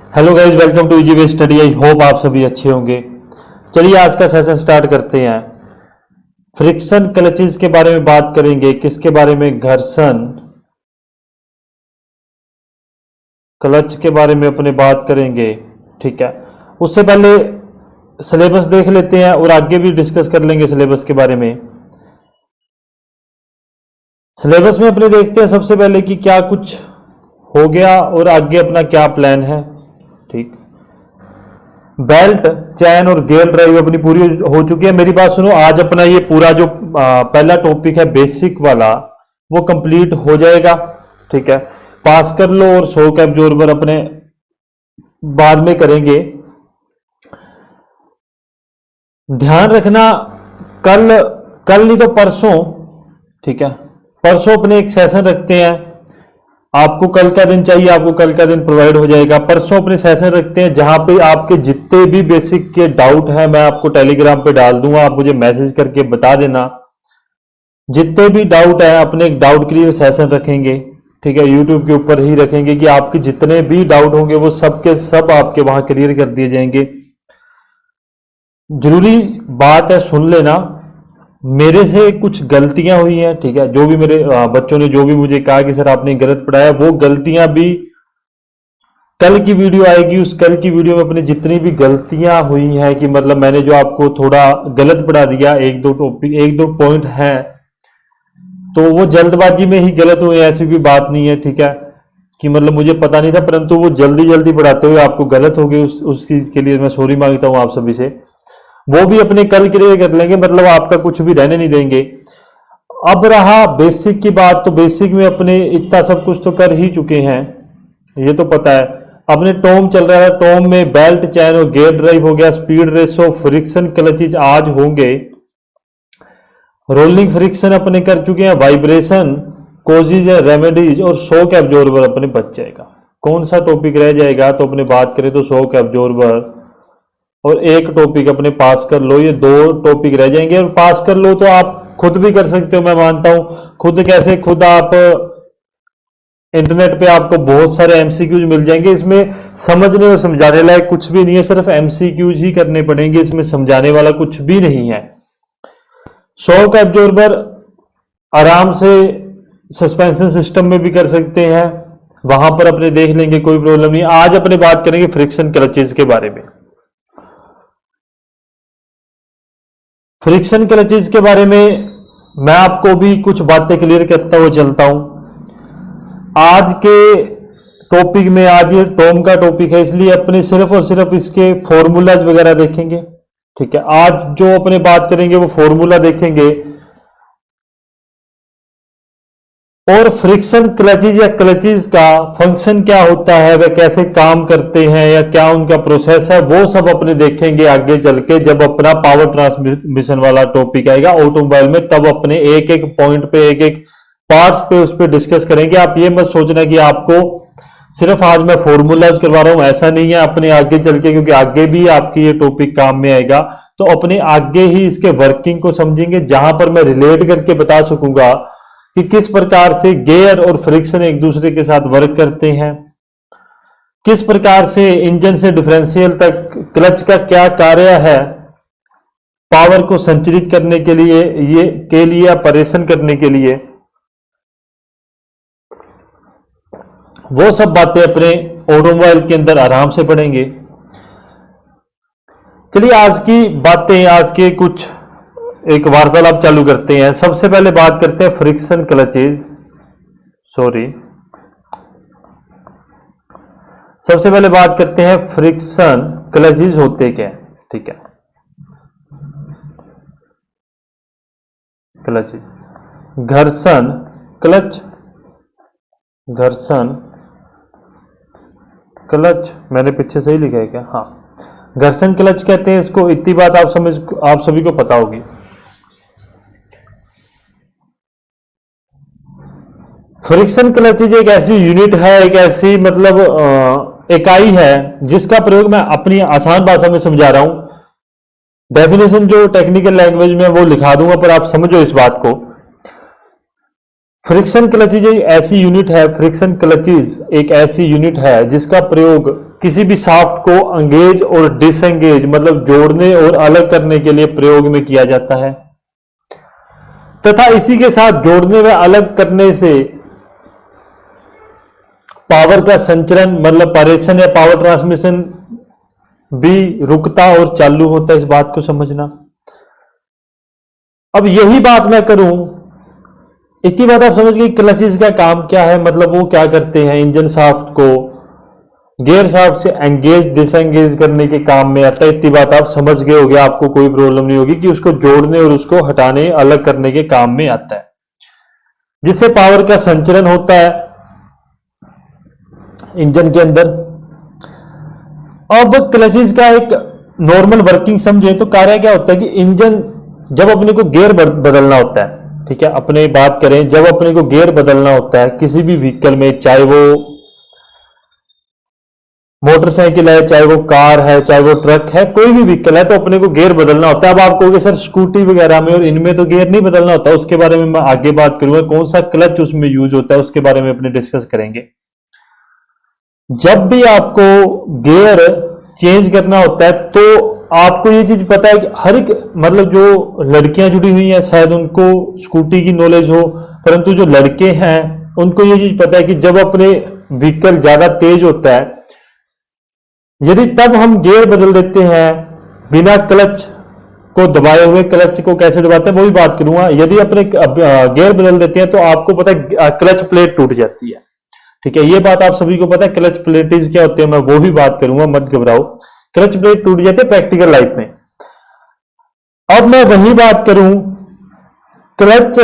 Hello guys, welcome to easy way study. I hope आप सभी अच्छे होंगे। चलिए आज का सेशन स्टार्ट करते हैं। फ्रिक्शन क्लचेस के बारे में बात करेंगे। किसके बारे में? घर्षण क्लच के बारे में अपने बात करेंगे। ठीक है, उससे पहले सिलेबस देख लेते हैं और आगे भी डिस्कस कर लेंगे सिलेबस के बारे में। सिलेबस में अपने देखते हैं सबसे पहले कि क्या कुछ हो गया और आगे अपना क्या प्लान है। ठीक, बेल्ट, चैन और गियर ड्राइव अपनी पूरी हो चुकी है। मेरी बात सुनो, आज अपना ये पूरा जो पहला टॉपिक है बेसिक वाला वो कंप्लीट हो जाएगा। ठीक है, पास कर लो और शॉक एब्जॉर्बर अपने बाद में करेंगे। ध्यान रखना, कल कल नहीं तो परसों, ठीक है, परसों अपने एक सेशन रखते हैं। आपको कल का दिन चाहिए, आपको कल का दिन प्रोवाइड हो जाएगा। परसों अपने सेशन रखते हैं जहां पे आपके जितने भी बेसिक के डाउट हैं मैं आपको टेलीग्राम पे डाल दूंगा। आप मुझे मैसेज करके बता देना। जितने भी डाउट है अपने एक डाउट क्लियर सेशन रखेंगे। ठीक है, यूट्यूब के ऊपर ही रखेंगे कि आपके जितने भी डाउट होंगे वो सब के सब आपके वहां क्लियर कर दिए जाएंगे। जरूरी बात है, सुन लेना, मेरे से कुछ गलतियां हुई हैं। ठीक है, जो भी मेरे बच्चों ने जो भी मुझे कहा कि सर आपने गलत पढ़ाया, वो गलतियां भी कल की वीडियो आएगी, उस कल की वीडियो में अपनी जितनी भी गलतियां हुई हैं कि मतलब मैंने जो आपको थोड़ा गलत पढ़ा दिया, एक दो टॉपिक, एक दो पॉइंट हैं, तो वो जल्दबाजी में ही गलत हुए, ऐसी भी बात नहीं है। ठीक है, कि मतलब मुझे पता नहीं था, परंतु वो जल्दी जल्दी पढ़ाते हुए आपको गलत हो गई। उस चीज के लिए मैं सॉरी मांगता हूं आप सभी से। वो भी अपने कल क्लियर कर लेंगे, मतलब आपका कुछ भी रहने नहीं देंगे। अब रहा बेसिक की बात, तो बेसिक में अपने इतना सब कुछ तो कर ही चुके हैं, ये तो पता है। अपने टॉम चल रहा है, टॉम में बेल्ट, चैन और गियर ड्राइव हो गया। स्पीड, रेशो, फ्रिक्शन क्लचेज आज होंगे। रोलिंग फ्रिक्शन अपने कर चुके हैं। वाइब्रेशन, कोजेज या रेमेडीज और शॉक एब्जॉर्बर अपने बच जाएगा। कौन सा टॉपिक रह जाएगा? तो अपने बात करें तो शॉक एब्जॉर्बर और एक टॉपिक अपने पास कर लो। ये दो टॉपिक रह जाएंगे और पास कर लो तो आप खुद भी कर सकते हो, मैं मानता हूं। खुद कैसे? खुद आप इंटरनेट पे आपको बहुत सारे एमसीक्यूज मिल जाएंगे। इसमें समझने और समझाने लायक कुछ भी नहीं है, सिर्फ एमसीक्यूज ही करने पड़ेंगे। इसमें समझाने वाला कुछ भी नहीं है। शॉक एब्जॉर्बर आराम से सस्पेंशन सिस्टम में भी कर सकते हैं, वहां पर अपने देख लेंगे, कोई प्रॉब्लम नहीं। आज अपने बात करेंगे फ्रिक्शन क्लचेज के बारे में। फ्रिक्शन क्लचेज के बारे में मैं आपको भी कुछ बातें क्लियर करता हुआ चलता हूं। आज के टॉपिक में, आज ये टॉम का टॉपिक है, इसलिए अपने सिर्फ और सिर्फ इसके फॉर्मूलाज वगैरह देखेंगे। ठीक है, आज जो अपने बात करेंगे वो फॉर्मूला देखेंगे और फ्रिक्शन क्लचेज या क्लचेज का फंक्शन क्या होता है, वह कैसे काम करते हैं या क्या उनका प्रोसेस है, वो सब अपने देखेंगे आगे चल के। जब अपना पावर ट्रांसमिशन वाला टॉपिक आएगा ऑटोमोबाइल में, तब अपने एक एक पॉइंट पे, एक एक पार्ट्स पे उस पर डिस्कस करेंगे। आप ये मत सोचना कि आपको सिर्फ आज मैं फॉर्मूलाज करवा रहा हूं, ऐसा नहीं है। अपने आगे चल के, क्योंकि आगे भी आपकी ये टॉपिक काम में आएगा, तो अपने आगे ही इसके वर्किंग को समझेंगे, जहां पर मैं रिलेट करके बता सकूंगा कि किस प्रकार से गियर और फ्रिक्शन एक दूसरे के साथ वर्क करते हैं, किस प्रकार से इंजन से डिफरेंशियल तक क्लच का क्या कार्य है, पावर को संचालित करने के लिए, या परेशान करने के लिए, वो सब बातें अपने ऑटोमोबाइल के अंदर आराम से पढ़ेंगे। चलिए आज की बातें, आज के कुछ एक वार्तालाप चालू करते हैं। सबसे पहले बात करते हैं फ्रिक्शन क्लचेज, सबसे पहले बात करते हैं फ्रिक्शन क्लचेज होते क्या। ठीक है, क्लचेज, घर्षण क्लच, घर्षण क्लच, मैंने पीछे सही लिखा है क्या? हाँ, घर्षण क्लच कहते हैं इसको। इतनी बात आप सभी को पता होगी। फ्रिक्शन क्लचेज एक ऐसी यूनिट है, एक ऐसी मतलब इकाई है जिसका प्रयोग मैं अपनी आसान भाषा में समझा रहा हूं। डेफिनेशन जो टेक्निकल लैंग्वेज में वो लिखा दूंगा, पर आप समझो इस बात को। फ्रिक्शन क्लचेज एक ऐसी यूनिट है, फ्रिक्शन क्लचेज एक ऐसी यूनिट है जिसका प्रयोग किसी भी शाफ्ट को एंगेज और डिसएंगेज मतलब जोड़ने और अलग करने के लिए प्रयोग में किया जाता है, तथा इसी के साथ जोड़ने व अलग करने से पावर का संचरण मतलब पारेषण या पावर ट्रांसमिशन भी रुकता और चालू होता है। इस बात को समझना। अब यही बात मैं करूं, इतनी बात आप समझ गए क्लचेस का काम क्या है, मतलब वो क्या करते हैं, इंजन शाफ्ट को गियर शाफ्ट से एंगेज डिसएंगेज करने के काम में आता है। इतनी बात आप समझ गए होगे, आपको कोई प्रॉब्लम नहीं होगी कि उसको जोड़ने और उसको हटाने अलग करने के काम में आता है, जिससे पावर का संचरण होता है इंजन के अंदर। अब क्लचेस का एक नॉर्मल वर्किंग समझे तो कार्य क्या होता है कि इंजन जब अपने को गियर बदलना होता है, ठीक है, अपने बात करें जब अपने को गियर बदलना होता है किसी भी व्हीकल में, चाहे वो मोटरसाइकिल है, चाहे वो कार है, चाहे वो ट्रक है, कोई भी व्हीकल है, तो अपने को गियर बदलना होता है। अब आप कहोगे सर स्कूटी वगैरह में और इनमें तो गियर नहीं बदलना होता, उसके बारे में मैं आगे बात करूंगा, कौन सा क्लच उसमें यूज होता है उसके बारे में अपने डिस्कस करेंगे। जब भी आपको गियर चेंज करना होता है तो आपको ये चीज पता है कि हर एक मतलब जो लड़कियां जुड़ी हुई हैं शायद उनको स्कूटी की नॉलेज हो, परंतु जो लड़के हैं उनको ये चीज पता है कि जब अपने व्हीकल ज्यादा तेज होता है, यदि तब हम गियर बदल देते हैं बिना क्लच को दबाए हुए, क्लच को कैसे दबाते हैं वो भी बात करूंगा, यदि अपने गियर बदल देते हैं तो आपको पता है क्लच प्लेट टूट जाती है, ठीक है, ये बात आप सभी को पता है। क्लच प्लेटेज क्या होते हैं मैं वो भी बात करूंगा, मत घबराओ, क्लच प्लेट टूट जाते हैं प्रैक्टिकल लाइफ में। अब मैं वही बात करूं, क्लच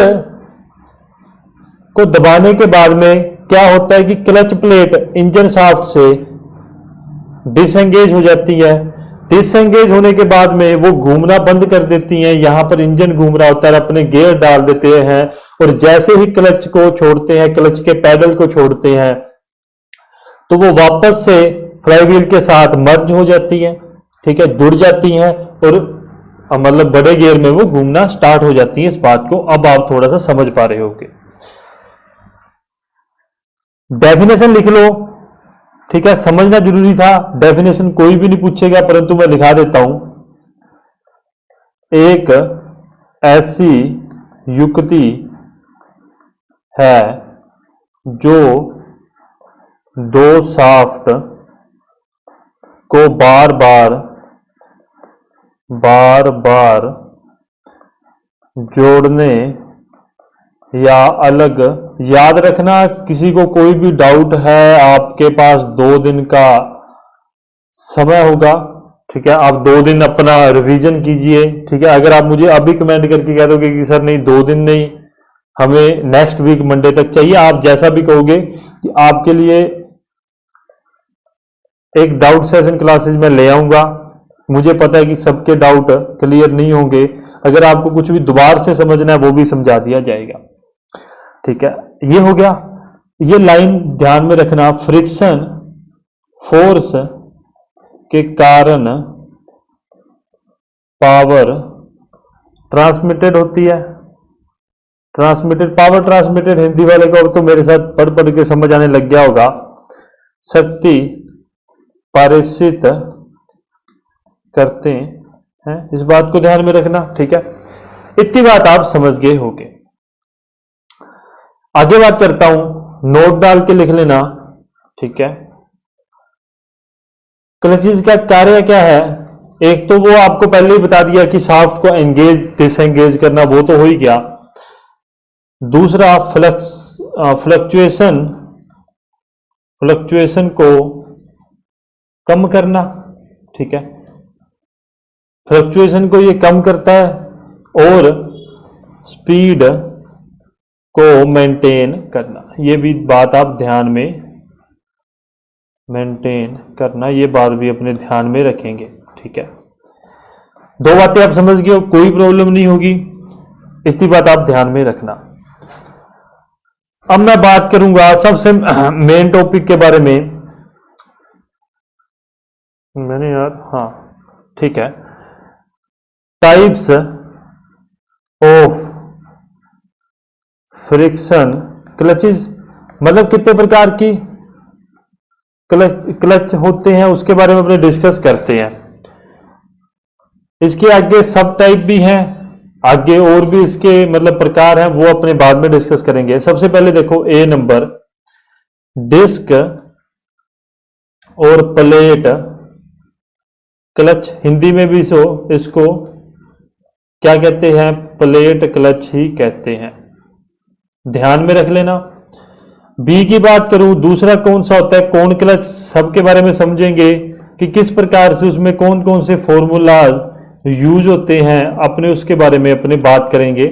को दबाने के बाद में क्या होता है कि क्लच प्लेट इंजन शाफ्ट से डिसएंगेज हो जाती है। डिसएंगेज होने के बाद में वो घूमना बंद कर देती हैं, यहां पर इंजन घूम रहा होता है, अपने गियर डाल देते हैं और जैसे ही क्लच को छोड़ते हैं, क्लच के पैडल को छोड़ते हैं, तो वो वापस से फ्लाईव्हील के साथ मर्ज हो जाती है, ठीक है, जुड़ जाती हैं और मतलब बड़े गियर में वो घूमना स्टार्ट हो जाती है। इस बात को अब आप थोड़ा सा समझ पा रहे होगे। डेफिनेशन लिख लो, ठीक है, समझना जरूरी था, डेफिनेशन कोई भी नहीं पूछेगा परंतु मैं लिखा देता हूं। एक ऐसी युक्ति है जो दो शाफ्ट को बार बार जोड़ने या अलग, याद रखना किसी को कोई भी डाउट है आपके पास 2 दिन का समय होगा, ठीक है, आप 2 दिन अपना रिवीजन कीजिए, ठीक है। अगर आप मुझे अभी कमेंट करके कह दोगे कि सर नहीं 2 दिन नहीं, हमें नेक्स्ट वीक मंडे तक चाहिए, आप जैसा भी कहोगे कि आपके लिए एक डाउट सेशन क्लासेस में ले आऊंगा। मुझे पता है कि सबके डाउट क्लियर नहीं होंगे, अगर आपको कुछ भी दोबारा से समझना है वो भी समझा दिया जाएगा, ठीक है। ये हो गया, ये लाइन ध्यान में रखना, फ्रिक्शन फोर्स के कारण पावर ट्रांसमिटेड होती है। ट्रांसमिटेड पावर ट्रांसमिटेड हिंदी वाले को अब तो मेरे साथ पढ़ पढ़ के समझ आने लग गया होगा, शक्ति पारेषित करते हैं, इस बात को ध्यान में रखना, ठीक है। इतनी बात आप समझ गए होंगे। आगे बात करता हूं, नोट डाल के लिख लेना, ठीक है। क्लचेस का कार्य क्या है, एक तो वो आपको पहले ही बता दिया कि शाफ्ट को एंगेज डिसएंगेज करना, वो तो हो ही गया। दूसरा फ्लक्चुएशन को कम करना, ठीक है, फ्लक्चुएशन को ये कम करता है और स्पीड को मेंटेन करना, ये भी बात आप ध्यान में, मेंटेन करना, ये बात भी अपने ध्यान में रखेंगे, ठीक है। 2 बातें आप समझ गए हो, कोई प्रॉब्लम नहीं होगी, इतनी बात आप ध्यान में रखना। अब मैं बात करूंगा सबसे मेन टॉपिक के बारे में, मैंने यार, हाँ ठीक है, टाइप्स ऑफ फ्रिक्शन क्लचेज, मतलब कितने प्रकार की क्लच होते हैं उसके बारे में अपने डिस्कस करते हैं। इसके आगे सब टाइप भी हैं, आगे और भी इसके मतलब प्रकार हैं, वो अपने बाद में डिस्कस करेंगे। सबसे पहले देखो ए नंबर, डिस्क और प्लेट क्लच, हिंदी में भी इसको क्या कहते हैं, प्लेट क्लच ही कहते हैं, ध्यान में रख लेना। बी की बात करूं, दूसरा कौन सा होता है, कौन क्लच, सबके बारे में समझेंगे कि किस प्रकार से उसमें कौन कौन से फॉर्मूलाज यूज होते हैं, अपने उसके बारे में अपने बात करेंगे।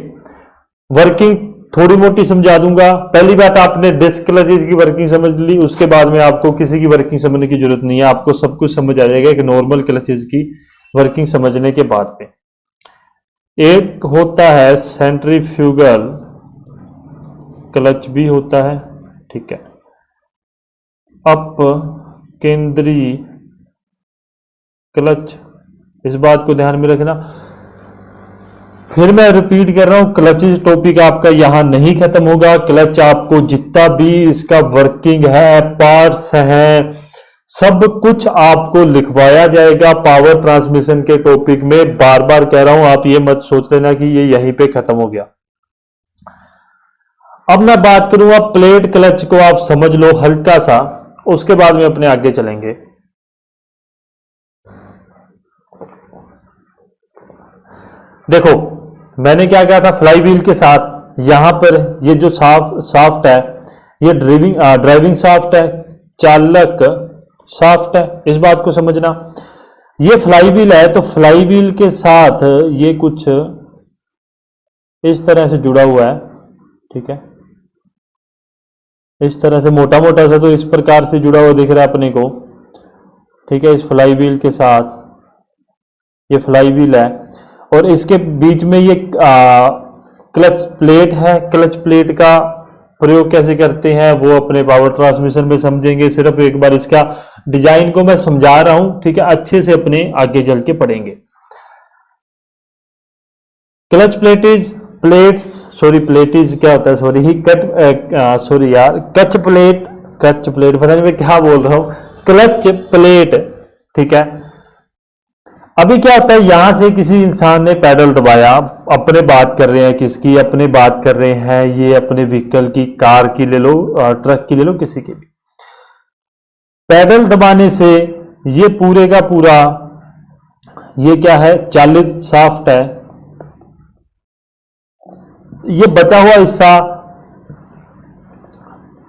वर्किंग थोड़ी मोटी समझा दूंगा। पहली बात, आपने डिस्क क्लचेज की वर्किंग समझ ली, उसके बाद में आपको किसी की वर्किंग समझने की जरूरत नहीं है, आपको सब कुछ समझ आ जाएगा एक नॉर्मल क्लचेज की वर्किंग समझने के बाद में। एक होता है सेंट्रीफ्यूगल क्लच भी होता है, ठीक है, अप केंद्रीय क्लच, इस बात को ध्यान में रखना। फिर मैं रिपीट कर रहा हूं, क्लचेज टॉपिक आपका यहां नहीं खत्म होगा। क्लच आपको जितना भी इसका वर्किंग है, पार्ट्स हैं, सब कुछ आपको लिखवाया जाएगा पावर ट्रांसमिशन के टॉपिक में। बार बार कह रहा हूं, आप ये मत सोच लेना कि ये यहीं पे खत्म हो गया। अब मैं बात करूंगा प्लेट क्लच को, आप समझ लो हल्का सा, उसके बाद में अपने आगे चलेंगे। देखो मैंने क्या कहा था, फ्लाई व्हील के साथ यहां पर ये जो साफ्ट है, ये ड्राइविंग साफ्ट है, चालक साफ्ट है, इस बात को समझना। ये फ्लाई व्हील है, तो फ्लाई व्हील के साथ ये कुछ इस तरह से जुड़ा हुआ है, ठीक है, इस तरह से मोटा मोटा सा, तो इस प्रकार से जुड़ा हुआ दिख रहा है अपने को, ठीक है। इस फ्लाई व्हील के साथ ये फ्लाई व्हील है, और इसके बीच में ये क्लच प्लेट है। क्लच प्लेट का प्रयोग कैसे करते हैं वो अपने पावर ट्रांसमिशन में समझेंगे। सिर्फ एक बार इसका डिजाइन को मैं समझा रहा हूं, ठीक है, अच्छे से अपने आगे चल के पढ़ेंगे। क्लच प्लेटिज प्लेटिज क्या होता है, कच प्लेट पता नहीं मैं क्या बोल रहा हूं, क्लच प्लेट, ठीक है। अभी क्या होता है, यहां से किसी इंसान ने पैडल दबाया, अपने बात कर रहे हैं, किसकी अपने बात कर रहे हैं, ये अपने व्हीकल की, कार की ले लो, ट्रक की ले लो, किसी की भी, पैडल दबाने से ये पूरे का पूरा, ये क्या है, चालित शाफ्ट है, ये बचा हुआ हिस्सा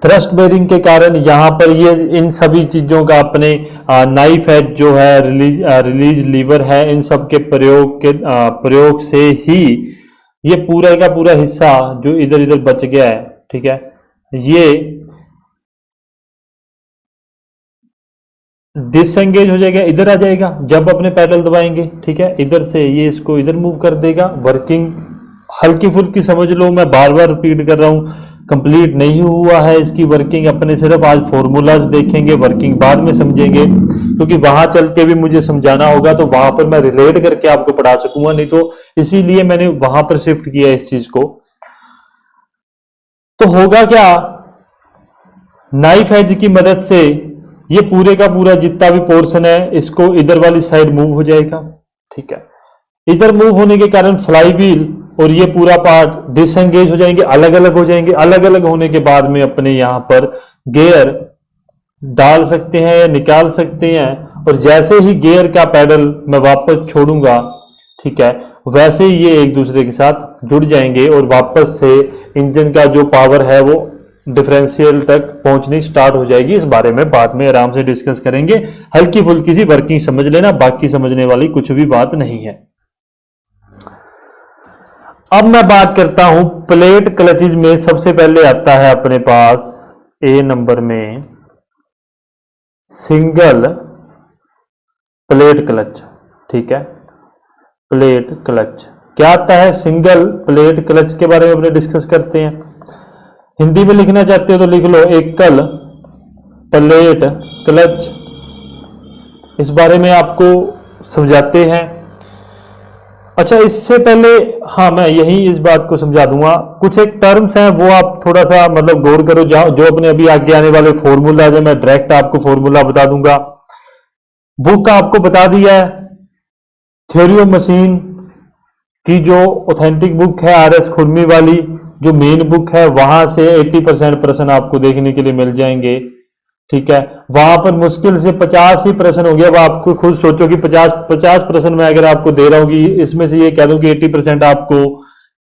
थ्रस्ट बेरिंग के कारण यहां पर ये इन सभी चीजों का अपने नाइफ एज जो है, रिलीज लीवर है, इन सब के प्रयोग से ही ये पूरा का पूरा हिस्सा जो इधर इधर बच गया है, ठीक है, ये डिसएंगेज हो जाएगा, इधर आ जाएगा जब अपने पैडल दबाएंगे, ठीक है। इधर से ये इसको इधर मूव कर देगा। वर्किंग हल्की फुल्की समझ लो, मैं बार बार रिपीट कर रहा हूं, कंप्लीट नहीं हुआ है इसकी वर्किंग, अपने सिर्फ आज फॉर्मूलाज देखेंगे, वर्किंग बाद में समझेंगे, क्योंकि वहां चल के भी मुझे समझाना होगा, तो वहां पर मैं रिलेट करके आपको पढ़ा सकूंगा, नहीं तो इसीलिए मैंने वहां पर शिफ्ट किया इस चीज को। तो होगा क्या, नाइफ एज की मदद से ये पूरे का पूरा जितना भी पोर्शन है, इसको इधर वाली साइड मूव हो जाएगा, ठीक है। इधर मूव होने के कारण फ्लाई व्हील और ये पूरा पार्ट डिसएंगेज हो जाएंगे, अलग अलग हो जाएंगे। अलग अलग होने के बाद में अपने यहां पर गियर डाल सकते हैं या निकाल सकते हैं, और जैसे ही गियर का पैडल मैं वापस छोड़ूंगा, ठीक है, वैसे ही ये एक दूसरे के साथ जुड़ जाएंगे और वापस से इंजन का जो पावर है वो डिफरेंशियल तक पहुंचनी स्टार्ट हो जाएगी। इस बारे में बाद में आराम से डिस्कस करेंगे। हल्की फुल्की सी वर्किंग समझ लेना, बाकी समझने वाली कुछ भी बात नहीं है। अब मैं बात करता हूं प्लेट क्लचेज में। सबसे पहले आता है अपने पास ए नंबर में सिंगल प्लेट क्लच, ठीक है, प्लेट क्लच क्या आता है, सिंगल प्लेट क्लच के बारे में अपने डिस्कस करते हैं। हिंदी में लिखना चाहते हो तो लिख लो एकल प्लेट क्लच, इस बारे में आपको समझाते हैं। अच्छा, इससे पहले हाँ मैं यही इस बात को समझा दूंगा। कुछ एक टर्म्स हैं वो आप थोड़ा सा मतलब गौर करो, जो अपने अभी आगे आने वाले फॉर्मूला है मैं डायरेक्ट आपको फॉर्मूला बता दूंगा। बुक आपको बता दिया है, थ्योरी ऑफ मशीन की जो ऑथेंटिक बुक है आर एस खुरमी वाली, जो मेन बुक है वहां से 80% प्रश्न आपको देखने के लिए मिल जाएंगे। ठीक है, वहां पर मुश्किल से 50 ही प्रश्न हो गया। अब आपको खुद सोचो कि 50 प्रश्न में अगर आपको दे रहा हूं कि इसमें से ये कह दूं कि 80% आपको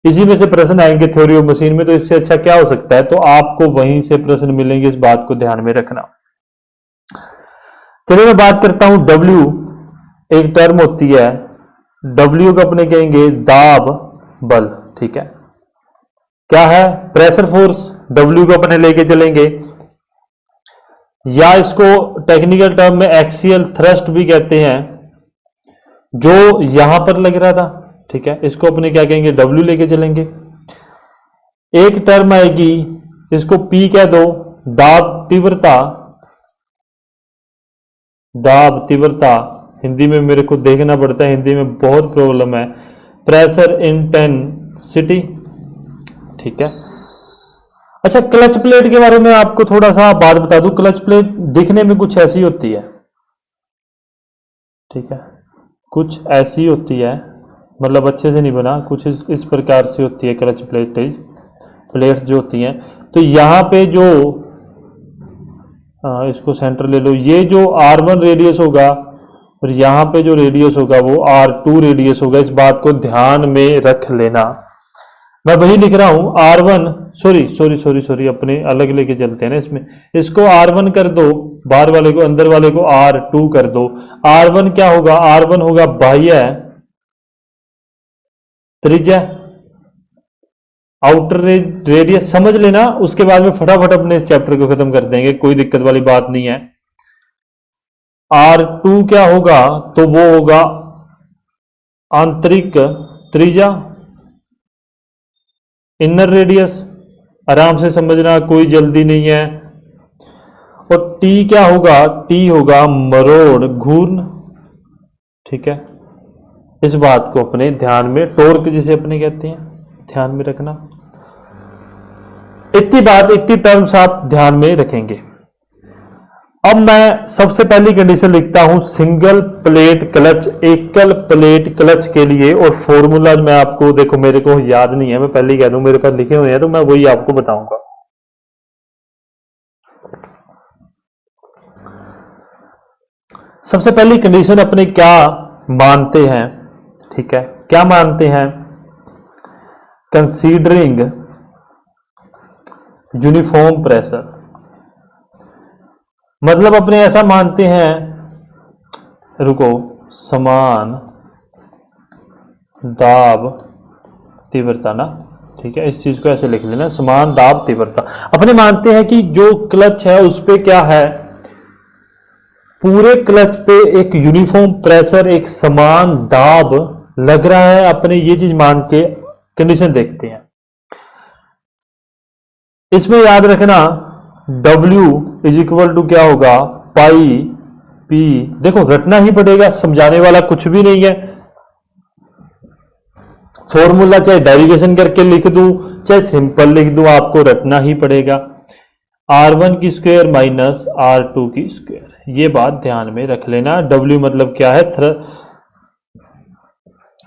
इसी में से प्रश्न आएंगे थ्योरी ऑफ मशीन में, तो इससे अच्छा क्या हो सकता है। तो आपको वहीं से प्रश्न मिलेंगे, इस बात को ध्यान में रखना। चलिए मैं बात करता हूं डब्ल्यू, एक टर्म होती है डब्ल्यू को अपने कहेंगे दाब बल। ठीक है, क्या है, प्रेशर फोर्स। डब्ल्यू को अपने लेके चलेंगे, या इसको टेक्निकल टर्म में एक्सियल थ्रस्ट भी कहते हैं, जो यहां पर लग रहा था। ठीक है, इसको अपने क्या कहेंगे, डब्ल्यू लेके चलेंगे। एक टर्म आएगी, इसको पी कह दो, दाब तीव्रता। दाब तीव्रता हिंदी में मेरे को देखना पड़ता है, हिंदी में बहुत प्रॉब्लम है, प्रेशर इंटेंसिटी। ठीक है, अच्छा क्लच प्लेट के बारे में आपको थोड़ा सा बात बता दूं। क्लच प्लेट दिखने में कुछ ऐसी होती है। ठीक है, कुछ ऐसी होती है, मतलब अच्छे से नहीं बना, कुछ इस प्रकार से होती है क्लच प्लेट्स जो होती हैं। तो यहां पे जो इसको सेंटर ले लो, ये जो R1 रेडियस होगा और यहां पे जो रेडियस होगा वो R2 रेडियस होगा। इस बात को ध्यान में रख लेना। मैं वही लिख रहा हूं R1, सॉरी अपने अलग लेके चलते हैं ना इसमें। इसको R1 कर दो, बाहर वाले को, अंदर वाले को R2 कर दो। R1 क्या होगा, R1 होगा बाह्य त्रिज्या, आउटर रेडियस, समझ लेना। उसके बाद में फटाफट अपने चैप्टर को खत्म कर देंगे, कोई दिक्कत वाली बात नहीं है। R2 क्या होगा, तो वो होगा आंतरिक त्रिज्या, इनर रेडियस। आराम से समझना, कोई जल्दी नहीं है। और T क्या होगा, T होगा मरोड़ घूर्ण। ठीक है, इस बात को अपने ध्यान में, टॉर्क जिसे अपने कहते हैं, ध्यान में रखना। इतनी टर्म्स आप ध्यान में रखेंगे। अब मैं सबसे पहली कंडीशन लिखता हूं सिंगल प्लेट क्लच, एकल प्लेट क्लच के लिए। और फॉर्मूला मैं आपको, देखो मेरे को याद नहीं है, मैं पहले ही कह दूं मेरे पास लिखे हुए हैं, तो मैं वही आपको बताऊंगा। सबसे पहली कंडीशन अपने क्या मानते हैं। ठीक है, क्या मानते हैं, कंसीडरिंग यूनिफॉर्म प्रेशर, मतलब अपने ऐसा मानते हैं, रुको, समान दाब तीव्रता ना। ठीक है, इस चीज को ऐसे लिख लेना, समान दाब तीव्रता। अपने मानते हैं कि जो क्लच है उस पे क्या है, पूरे क्लच पे एक यूनिफॉर्म प्रेशर, एक समान दाब लग रहा है। अपने ये चीज मान के कंडीशन देखते हैं। इसमें याद रखना W इज इक्वल टू क्या होगा, पाई P। देखो रटना ही पड़ेगा, समझाने वाला कुछ भी नहीं है। फॉर्मूला चाहे डेरिवेशन करके लिख दूं चाहे सिंपल लिख दूं, आपको रटना ही पड़ेगा। R1 की स्क्वायर माइनस R2 की स्क्वायर, ये बात ध्यान में रख लेना। W मतलब क्या है,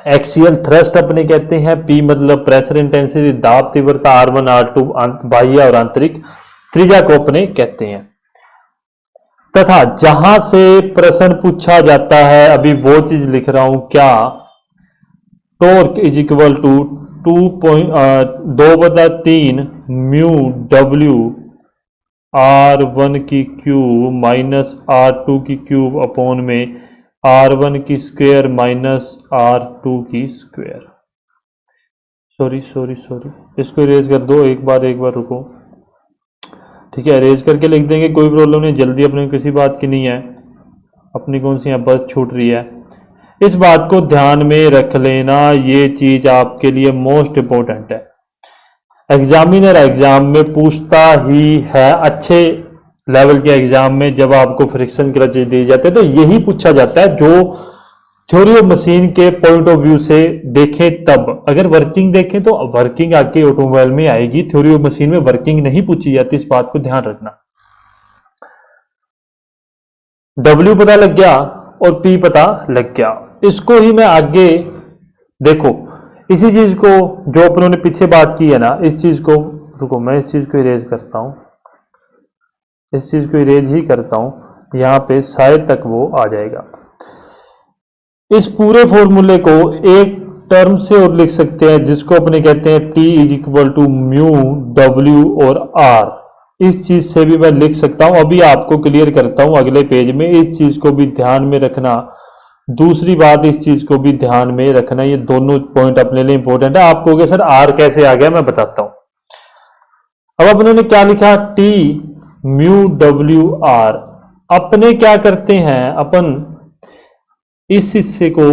एक्सियल थ्रस्ट अपने कहते हैं। P मतलब प्रेशर इंटेंसिटी, दाब तीव्रता। R1 R2 बाह्य और आंतरिक त्रिज्या को अपने कहते हैं। तथा जहां से प्रश्न पूछा जाता है, अभी वो चीज लिख रहा हूं, क्या torque is equal to 2/3 mu W R1 की क्यूब माइनस R2 की क्यूब अपॉन में R1 की स्क्वायर माइनस R2 की स्क्वायर। सॉरी, इसको इरेज कर दो, एक बार रुको। ठीक है, इरेज करके लिख देंगे, कोई प्रॉब्लम नहीं, जल्दी अपने किसी बात की नहीं है, अपनी कौन सी बस छूट रही है। इस बात को ध्यान में रख लेना, ये चीज आपके लिए मोस्ट इंपॉर्टेंट है। एग्जामिनर एग्जाम में पूछता ही है, अच्छे लेवल के एग्जाम में जब आपको फ्रिक्शन क्रचेस दिए जाते हैं तो यही पूछा जाता है, जो थ्योरी ऑफ मशीन के पॉइंट ऑफ व्यू से देखें तब, अगर वर्किंग देखें तो वर्किंग आपके ऑटोमोबाइल में आएगी, थ्योरी ऑफ मशीन में वर्किंग नहीं पूछी जाती, इस बात को ध्यान रखना। W पता लग गया और P पता लग गया, इसको ही मैं आगे देखो, इसी चीज को जो अपनों ने पीछे बात की है ना, इस चीज को, रुको मैं इस चीज को इरेज करता हूं, इस चीज को इरेज ही करता हूं, यहां पे शायद तक वो आ जाएगा। इस पूरे फॉर्मूले को एक टर्म से और लिख सकते हैं जिसको अपने कहते हैं T is equal to mu W और R। इस चीज से भी मैं लिख सकता हूं, अभी आपको क्लियर करता हूं अगले पेज में, इस चीज को भी ध्यान में रखना। दूसरी बात, इस चीज को भी ध्यान में रखना, ये दोनों पॉइंट अपने लिए इंपॉर्टेंट है। आप कहोगे सर R कैसे आ गया, मैं बताता हूं। अब अपने ने क्या लिखा, T म्यू W R। अपने क्या करते हैं, अपन इस हिस्से को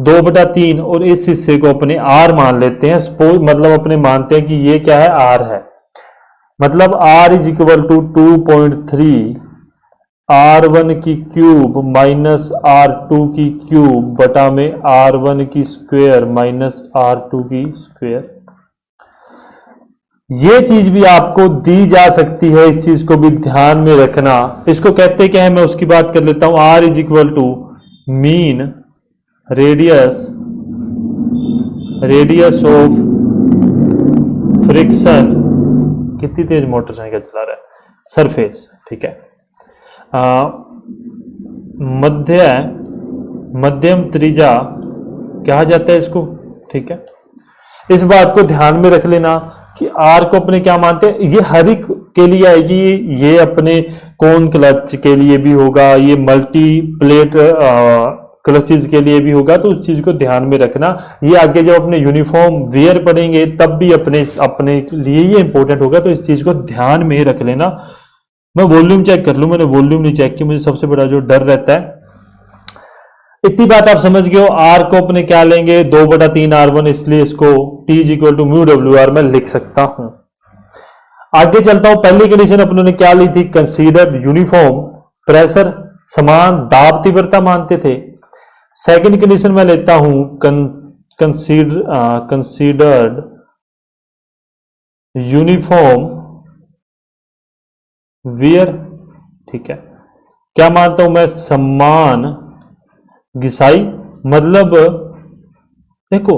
2/3 और इस हिस्से को अपने R मान लेते हैं। सपोज मतलब अपने मानते हैं कि ये क्या है, R है, मतलब R is equal to 2.3 R1 की क्यूब माइनस R2 की क्यूब बटा में R1 की स्क्वायर माइनस R2 की स्क्वायर। ये चीज भी आपको दी जा सकती है, इस चीज को भी ध्यान में रखना। इसको कहते क्या है, मैं उसकी बात कर लेता हूं। R is equal to mean radius of friction, कितनी तेज मोटरसाइकिल चला रहा है, सरफेस, ठीक है, मध्यम त्रिज्या कहा जाता है इसको, ठीक है। इस बात को ध्यान में रख लेना कि R को अपने क्या मानते हैं, ये हर एक के लिए आएगी, ये अपने कौन क्लच के लिए भी होगा, ये मल्टी प्लेट क्लचेज के लिए भी होगा, तो उस चीज को ध्यान में रखना। ये आगे जब अपने यूनिफॉर्म वेयर पढ़ेंगे तब भी अपने लिए ये इंपॉर्टेंट होगा, तो इस चीज को ध्यान में रख लेना। मैं वॉल्यूम चेक कर लूं, मैंने वॉल्यूम नहीं चेक किया, मुझे सबसे बड़ा जो डर रहता है। इतनी बात आप समझ गए हो। R को अपने क्या लेंगे, 2/3 R1, इसलिए इसको T is equal to mu WR मैं लिख सकता हूं। आगे चलता हूं, पहली कंडीशन अपनों ने क्या ली थी, कंसीडर यूनिफॉर्म प्रेशर, समान दाब तीव्रता मानते थे। सेकंड कंडीशन मैं लेता हूं कंसीडर्ड यूनिफॉर्म वियर, ठीक है। क्या मानता हूं मैं, समान घिसाई, मतलब देखो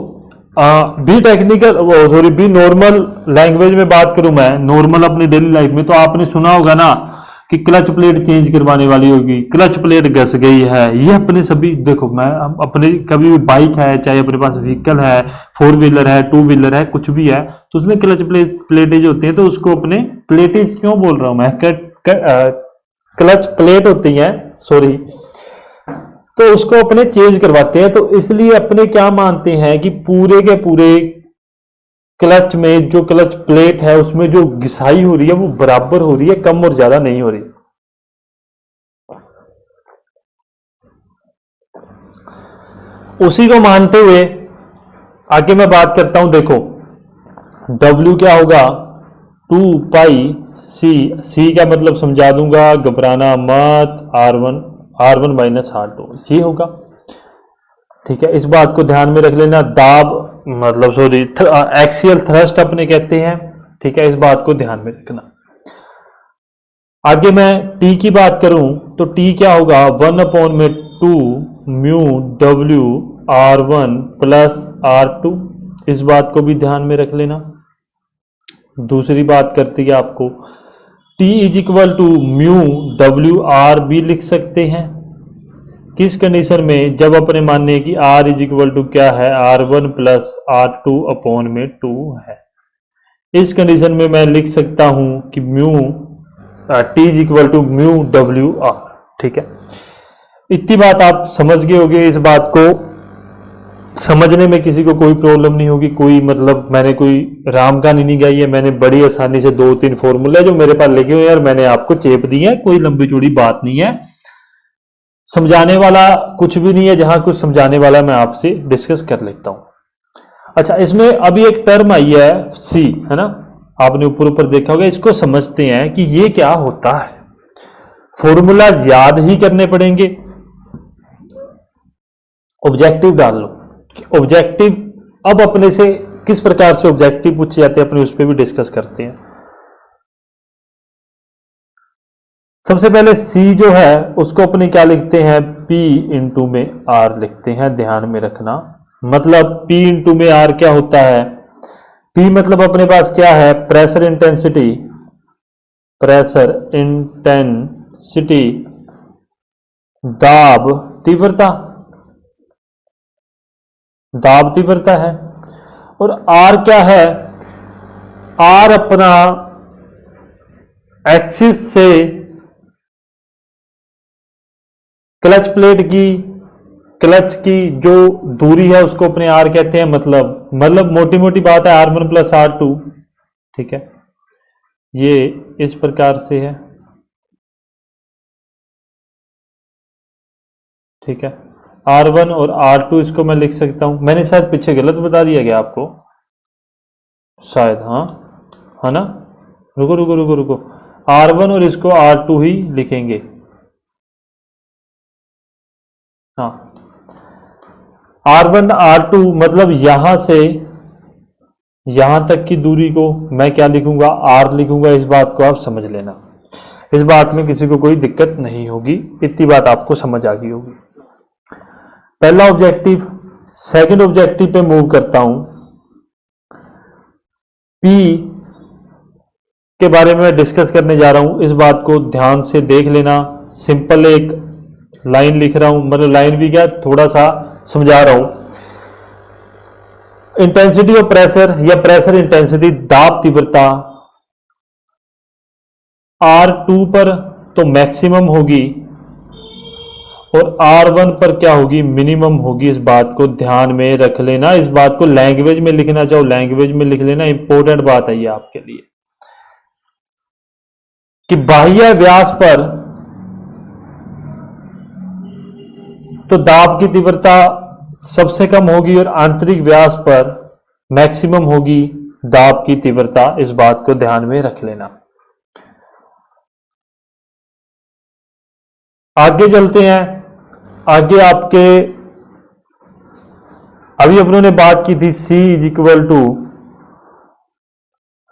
be technical sorry be normal language में बात करूं मैं, नॉर्मल अपनी डेली लाइफ में, तो आपने सुना होगा ना कि क्लच प्लेट चेंज करवाने वाली होगी, क्लच प्लेट घस गई है। ये अपने सभी देखो, मैं अपने कभी भी बाइक है, चाहे अपने पास व्हीकल है, 4 व्हीलर है, 2 व्हीलर है, कुछ भी है, तो उसमें क्लच प्लेटेज होती है, तो उसको अपने प्लेटेज क्यों बोल रहा हूं मैं, क्लच प्लेट होती है, सॉरी, तो उसको अपने चेंज करवाते हैं। तो इसलिए अपने क्या मानते हैं कि पूरे के पूरे क्लच में जो क्लच प्लेट है उसमें जो घिसाई हो रही है वो बराबर हो रही है, कम और ज्यादा नहीं हो रही। उसी को मानते हुए आगे मैं बात करता हूं, देखो W क्या होगा, 2 पाई C का मतलब समझा दूंगा, घबराना मत, R1 माइनस R2 ये होगा, ठीक है। इस बात को ध्यान में रख लेना। दाब मतलब सॉरी एक्सियल थ्रस्ट अपने कहते हैं, ठीक है, इस बात को ध्यान में रखना। आगे मैं T की बात करूं तो T क्या होगा, 1/2 mu W R1 plus R2, इस बात को भी ध्यान में रख लेना। दूसरी बात करती है आपको T is equal to mu WR भी लिख सकते हैं, किस कंडीशन में, जब अपने मानने कि R इज इक्वल टू क्या है, R1 प्लस R2 अपॉन में 2 है। इस कंडीशन में मैं लिख सकता हूं कि T is equal to mu WR, ठीक है। इतनी बात आप समझ गए होंगे, इस बात को समझने में किसी को कोई प्रॉब्लम नहीं होगी, कोई मतलब मैंने कोई राम कहानी नहीं गाई है, मैंने बड़ी आसानी से 2-3 फॉर्मूले जो मेरे पास लिखे हुए हैं मैंने आपको चेप दिए हैं, कोई लंबी चौड़ी बात नहीं है, समझाने वाला कुछ भी नहीं है, जहां कुछ समझाने वाला मैं आपसे डिस्कस कर लेता हूं। अच्छा, इसमें अभी एक टर्म आई है C, है ना, आपने ऊपर देखा होगा, इसको समझते हैं कि ये क्या होता है। फॉर्मूला याद ही करने पड़ेंगे, ऑब्जेक्टिव डाल लो कि ऑब्जेक्टिव, अब अपने से किस प्रकार से ऑब्जेक्टिव पूछे जाते हैं अपने उस पर भी डिस्कस करते हैं। सबसे पहले सी जो है उसको अपने क्या लिखते हैं, पी इंटू में आर लिखते हैं, ध्यान में रखना। मतलब पी इंटू में आर क्या होता है, पी मतलब अपने पास क्या है, प्रेशर इंटेंसिटी, प्रेशर इंटेंसिटी, दाब तीव्रता, दाब तीव्रता है। और आर क्या है, आर अपना एक्सिस से क्लच प्लेट की, क्लच की जो दूरी है उसको अपने आर कहते हैं। मतलब मोटी मोटी बात है R1 प्लस R2, ठीक है, ये इस प्रकार से है, ठीक है। R1 और R2 इसको मैं लिख सकता हूं, मैंने शायद पीछे गलत बता दिया गया आपको शायद, हाँ है ना, रुको रुको रुको रुको, R1 और इसको R2 ही लिखेंगे, हाँ। R1 R2 मतलब यहां से यहां तक की दूरी को मैं क्या लिखूंगा, R लिखूंगा। इस बात को आप समझ लेना, इस बात में किसी को कोई दिक्कत नहीं होगी, इतनी बात आपको समझ आ गई होगी। पहला ऑब्जेक्टिव, सेकंड ऑब्जेक्टिव पे मूव करता हूं। P के बारे में डिस्कस करने जा रहा हूं, इस बात को ध्यान से देख लेना। सिंपल एक लाइन लिख रहा हूं, मतलब लाइन भी क्या, थोड़ा सा समझा रहा हूं। इंटेंसिटी ऑफ प्रेशर या प्रेशर इंटेंसिटी, दाब तीव्रता R2 पर तो मैक्सिमम होगी और R1 पर क्या होगी, मिनिमम होगी। इस बात को ध्यान में रख लेना, इस बात को लैंग्वेज में लिखना चाहो लैंग्वेज में लिख लेना, इंपॉर्टेंट बात है ये आपके लिए कि बाह्य व्यास पर तो दाब की तीव्रता सबसे कम होगी और आंतरिक व्यास पर मैक्सिमम होगी दाब की तीव्रता। इस बात को ध्यान में रख लेना। आगे चलते हैं, आगे आपके अभी अपनों ने बात की थी C is equal to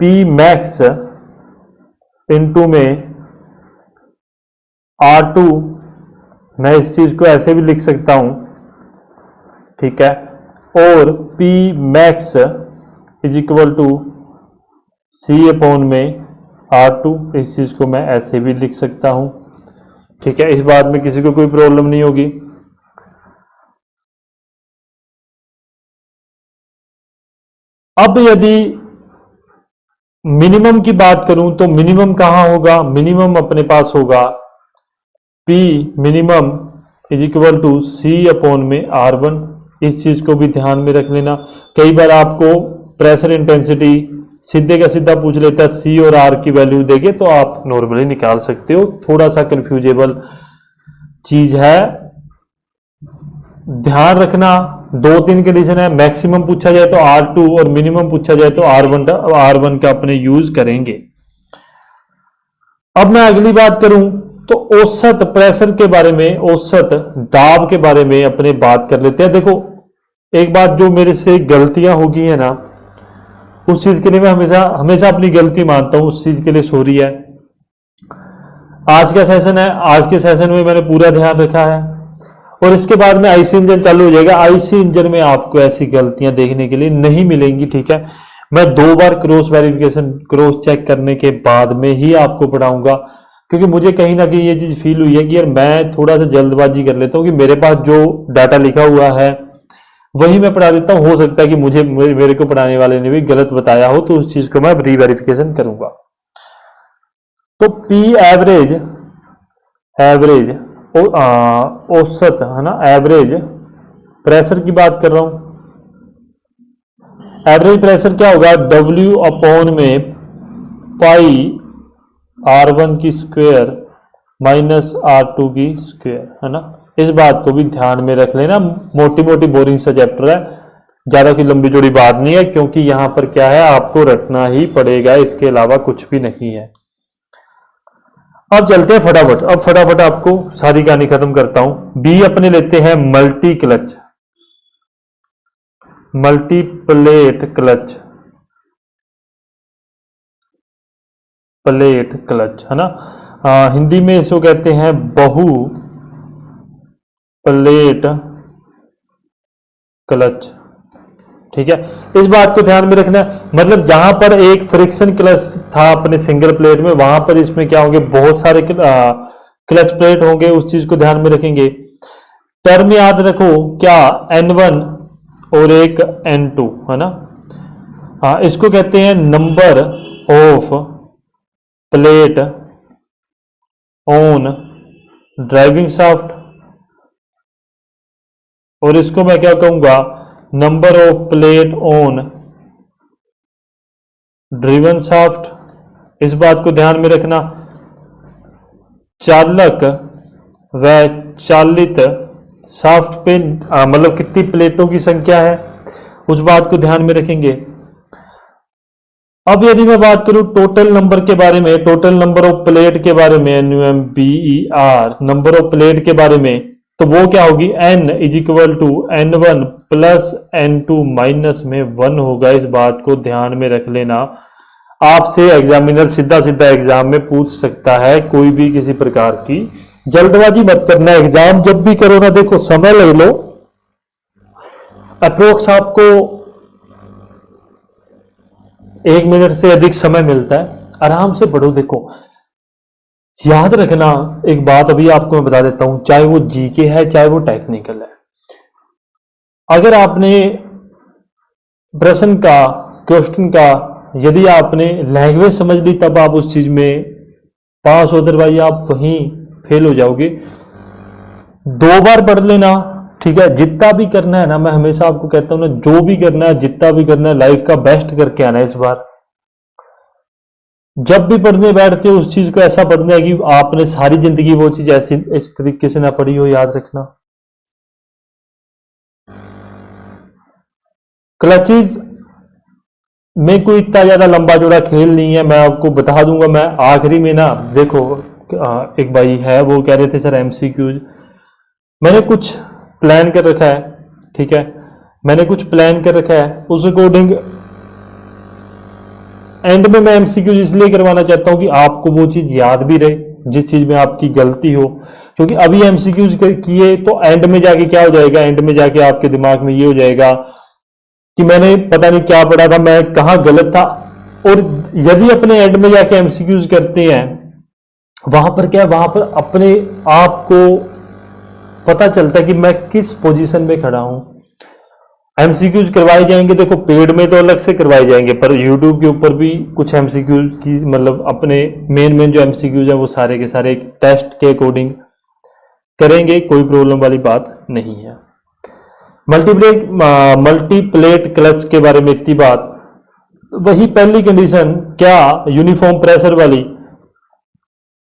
P max into में R2, मैं इस चीज को ऐसे भी लिख सकता हूं, ठीक है। और P max is equal to C upon में R2, इस चीज को मैं ऐसे भी लिख सकता हूं, ठीक है। इस बात में किसी को कोई प्रॉब्लम नहीं होगी। अब यदि मिनिमम की बात करूं तो मिनिमम कहां होगा, मिनिमम अपने पास होगा P minimum is equal to C upon में R1, इस चीज को भी ध्यान में रख लेना। कई बार आपको प्रेशर इंटेंसिटी सीधे का सीधा पूछ लेता है, C और R की वैल्यू देके तो आप नॉर्मली निकाल सकते हो, थोड़ा सा कंफ्यूजेबल चीज है, ध्यान रखना। 2-3 कंडीशन है, मैक्सिमम पूछा जाए तो R2 और मिनिमम पूछा जाए तो R1 का अपने यूज करेंगे। अब मैं अगली बात करूं तो औसत प्रेशर के बारे में, औसत दाब के बारे में अपने बात कर लेते हैं। देखो एक बात जो मेरे से गलतियां हो गई है ना, उस चीज के लिए मैं हमेशा हमेशा अपनी गलती मानता हूं, उस चीज के लिए सॉरी है। आज का सेशन है, आज के सेशन में मैंने पूरा ध्यान रखा है और इसके बाद में आईसी इंजन चालू हो जाएगा। आईसी इंजन में आपको ऐसी गलतियां देखने के लिए नहीं मिलेंगी, ठीक है। मैं 2 बार क्रॉस वेरिफिकेशन, क्रॉस चेक करने के बाद में ही आपको पढ़ाऊंगा, क्योंकि मुझे कहीं ना कहीं ये चीज फील हुई है कि यार मैं थोड़ा सा जल्दबाजी कर लेता हूँ कि मेरे पास जो डाटा लिखा हुआ है वही मैं पढ़ा देता हूँ। हो सकता है कि मुझे मेरे को पढ़ाने वाले ने भी गलत बताया हो, तो उस चीज को मैं रीवेरिफिकेशन करूंगा। तो P एवरेज, एवरेज औसत है ना, एवरेज प्रेशर की बात कर रहा हूं। एवरेज प्रेशर क्या होगा, W अपॉन में पाई R1 की स्क्वायर माइनस R2 की स्क्वायर, है ना। इस बात को भी ध्यान में रख लेना। मोटी मोटी बोरिंग सा चैप्टर है, ज्यादा कोई लंबी चौड़ी बात नहीं है, क्योंकि यहां पर क्या है आपको रटना ही पड़ेगा, इसके अलावा कुछ भी नहीं है। अब चलते हैं फटाफट, अब फटाफट आपको सारी कहानी खत्म करता हूं। बी अपने लेते हैं multi clutch, multiplate clutch, plate clutch है ना। हिंदी में इसको कहते हैं बहु प्लेट क्लच। ठीक है, इस बात को ध्यान में रखना है। मतलब जहां पर एक फ्रिक्शन क्लच था अपने सिंगल प्लेट में, वहां पर इसमें क्या होंगे, बहुत सारे क्लच प्लेट होंगे, उस चीज को ध्यान में रखेंगे। टर्म याद रखो क्या, N1 और एक N2 है ना। इसको कहते हैं number of plate on driving shaft, और इसको मैं क्या कहूंगा, number of plate on driven shaft. इस बात को ध्यान में रखना। चालक व चालित शाफ्ट पे मतलब कितनी प्लेटों की संख्या है, उस बात को ध्यान में रखेंगे। अब यदि मैं बात करूं टोटल नंबर के बारे में, टोटल नंबर ऑफ प्लेट के बारे में, NUMBER, नंबर ऑफ प्लेट के बारे में, तो वो क्या होगी, N is equal to N1 plus N2 minus में 1 होगा। इस बात को ध्यान में रख लेना। आपसे एग्जामिनर सीधा सीधा एग्जाम में पूछ सकता है, कोई भी किसी प्रकार की जल्दबाजी मत करना। एग्जाम जब भी करो ना, देखो समय ले लो, अप्रोक्स आपको 1 मिनट से अधिक समय मिलता है, आराम से पढ़ो। देखो याद रखना एक बात अभी आपको मैं बता देता हूं, चाहे वो जीके है चाहे वो टेक्निकल है, अगर आपने प्रश्न का, क्वेश्चन का, यदि आपने लैंग्वेज समझ ली तब आप उस चीज में पास हो, अदरवाइज आप वहीं फेल हो जाओगे। 2 बार पढ़ लेना, ठीक है। जितना भी करना है ना, मैं हमेशा आपको कहता हूं ना, जो भी करना है, जितना भी करना है, लाइफ का बेस्ट करके आना है इस बार। जब भी पढ़ने बैठते हो उस चीज को ऐसा पढ़ना है कि आपने सारी जिंदगी वो चीज ऐसी इस तरीके से ना पढ़ी हो, याद रखना। क्लचेज में कोई इतना ज्यादा लंबा चौड़ा खेल नहीं है, मैं आपको बता दूंगा। मैं आखिरी में ना, देखो एक भाई है वो कह रहे थे सर MCQs, मैंने कुछ प्लान कर रखा है, ठीक है, मैंने कुछ प्लान कर रखा है, उस अकॉर्डिंग एंड में मैं MCQs इसलिए करवाना चाहता हूं कि आपको वो चीज याद भी रहे जिस चीज में आपकी गलती हो। क्योंकि अभी MCQs किए तो एंड में जाके क्या हो जाएगा, एंड में जाके आपके दिमाग में ये हो जाएगा कि मैंने पता नहीं क्या पढ़ा था, मैं कहां गलत था। और यदि अपने एंड में जाके MCQs करते हैं, वहां पर क्या है, वहां पर अपने आप को पता चलता है कि मैं किस पोजीशन में खड़ा हूं। MCQs करवाए जाएंगे, देखो पेड में तो अलग से करवाए जाएंगे, पर YouTube के ऊपर भी कुछ MCQs की, मतलब अपने मेन जो MCQs है वो सारे के सारे टेस्ट के अकॉर्डिंग करेंगे, कोई प्रॉब्लम वाली बात नहीं है। मल्टीप्लेट क्लच के बारे में इतनी बात। वही पहली कंडीशन क्या, यूनिफॉर्म प्रेशर वाली,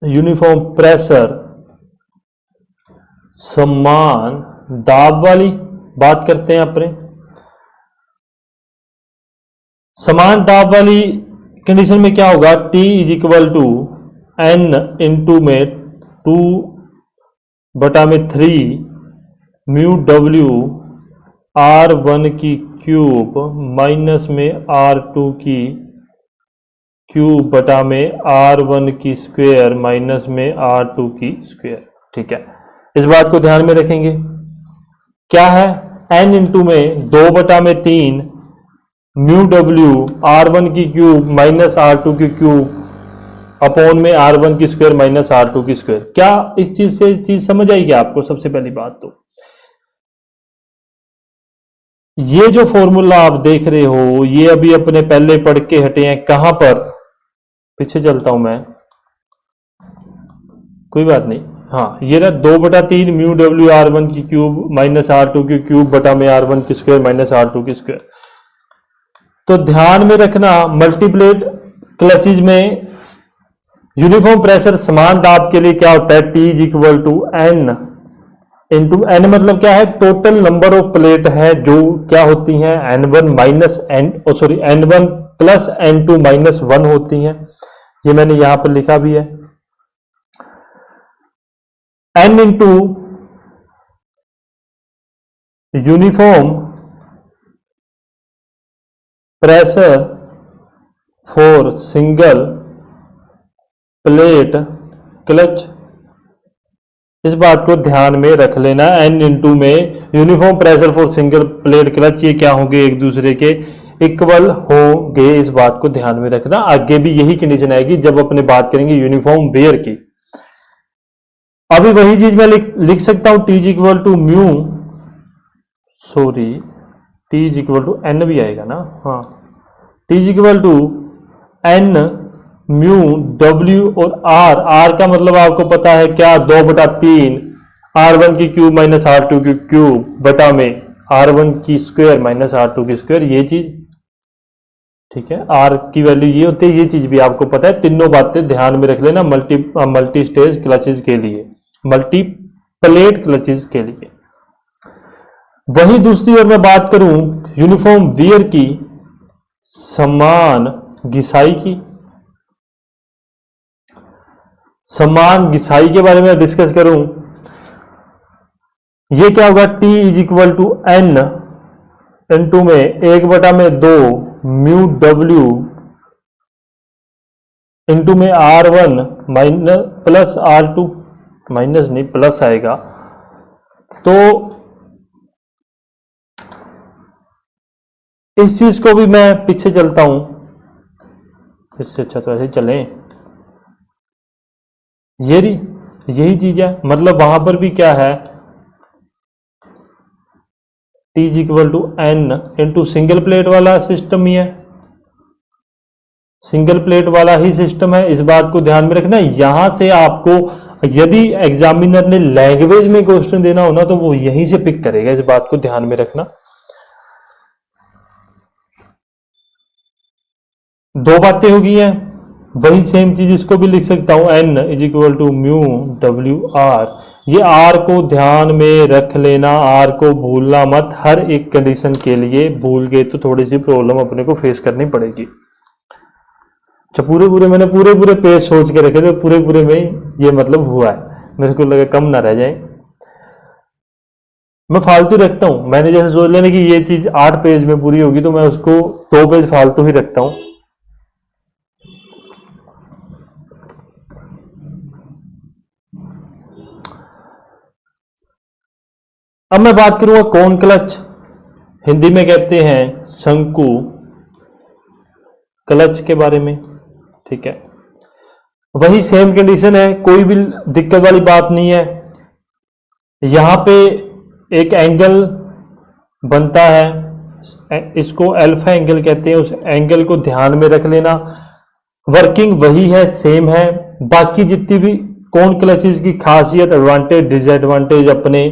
यूनिफॉर्म प्रेशर समान दाब वाली बात करते हैं अपने। समान दाब वाली कंडीशन में क्या होगा, T is equal to N into में 2/3 म्यू W R1 की क्यूब माइनस में R2 की क्यूब बटा में R1 की स्क्वायर माइनस में R2 की स्क्वायर। ठीक है, इस बात को ध्यान में रखेंगे। क्या है, N इंटू में 2/3 म्यू W R1 की क्यूब माइनस R2 की क्यूब अपॉन में R1 की स्क्वायर माइनस R2 की स्क्वायर। क्या इस चीज से चीज समझ आएगी आपको? सबसे पहली बात तो ये जो फॉर्मूला आप देख रहे हो, ये अभी अपने पहले पढ़ के हटे हैं। कहां पर, पीछे चलता हूं मैं, कोई बात नहीं। हाँ, ये रहा 2/3 म्यू W R1 की क्यूब माइनस R2 की क्यूब बटा में R1 की स्क्वायर माइनस R2 की स्क्वायर। तो ध्यान में रखना, मल्टीप्लेट क्लचेज में यूनिफॉर्म प्रेशर समान दाब के लिए क्या होता है, T is equal to N into N, मतलब क्या है, टोटल नंबर ऑफ प्लेट है जो क्या होती हैं, N1 minus N1 plus N2 minus 1 होती हैं। ये मैंने यहां पर लिखा भी है। N into uniform pressure for single plate clutch, इस बात को ध्यान में रख लेना। n इंटू में uniform pressure for single plate clutch, ये क्या होंगे, एक दूसरे के इक्वल होंगे, इस बात को ध्यान में रखना। आगे भी यही कंडीशन आएगी जब अपने बात करेंगे यूनिफॉर्म वेयर की। अभी वही चीज मैं लिख सकता हूं, T is equal to mu, sorry T is equal to N भी आएगा ना, हाँ, T is equal to N mu W और आर, आर का मतलब आपको पता है क्या, 2/3 R1 की क्यूब माइनस R2 की क्यूब बटा में R1 की स्क्वायर माइनस R2 की स्क्वायर, ये चीज ठीक है। R की वैल्यू ये होती है, ये चीज भी आपको पता है। तीनों बातें ध्यान में रख लेना मल्टी स्टेज क्लचेस के लिए, मल्टी प्लेट क्लचेस के लिए। वही दूसरी ओर मैं बात करूं यूनिफॉर्म वियर की, समान घिसाई की, समान घिसाई के बारे में डिस्कस करूं, ये क्या होगा, T is equal to N into में 1/2 म्यू डब्ल्यू इंटू में R1 minus plus R2, minus नहीं प्लस आएगा, तो इस चीज को भी मैं पीछे चलता हूं, इससे अच्छा तो ऐसे चलें, यही चीज है। मतलब वहां पर भी क्या है, T is equal to N into single plate वाला सिस्टम ही है, सिंगल प्लेट वाला ही सिस्टम है, इस बात को ध्यान में रखना। यहां से आपको यदि एग्जामिनर ने लैंग्वेज में क्वेश्चन देना हो ना, तो वो यहीं से पिक करेगा, इस बात को ध्यान में रखना। दो बातें हो गई हैं, वही सेम चीज इसको भी लिख सकता हूं, N is equal to mu W R. ये आर को ध्यान में रख लेना, आर को भूलना मत, हर एक कंडीशन के लिए भूल गए तो थोड़ी सी प्रॉब्लम अपने को फेस करनी पड़ेगी। अच्छा मैंने पूरे पेज सोच के रखे थे, पूरे में ये मतलब हुआ है, मेरे को लगा कम ना रह जाए। मैं फालतू रखता हूं, मैंने जैसे सोच लेना कि ये चीज 8 पेज में पूरी होगी, तो मैं उसको 2 पेज फालतू ही रखता हूं। अब मैं बात करूंगा कोन क्लच, हिंदी में कहते हैं शंकु क्लच के बारे में, ठीक है। वही सेम कंडीशन है, कोई भी दिक्कत वाली बात नहीं है। यहां पे एक एंगल बनता है, इसको अल्फा एंगल कहते हैं, उस एंगल को ध्यान में रख लेना। वर्किंग वही है, सेम है। बाकी जितनी भी कोन क्लचेस की खासियत, एडवांटेज, डिसएडवांटेज अपने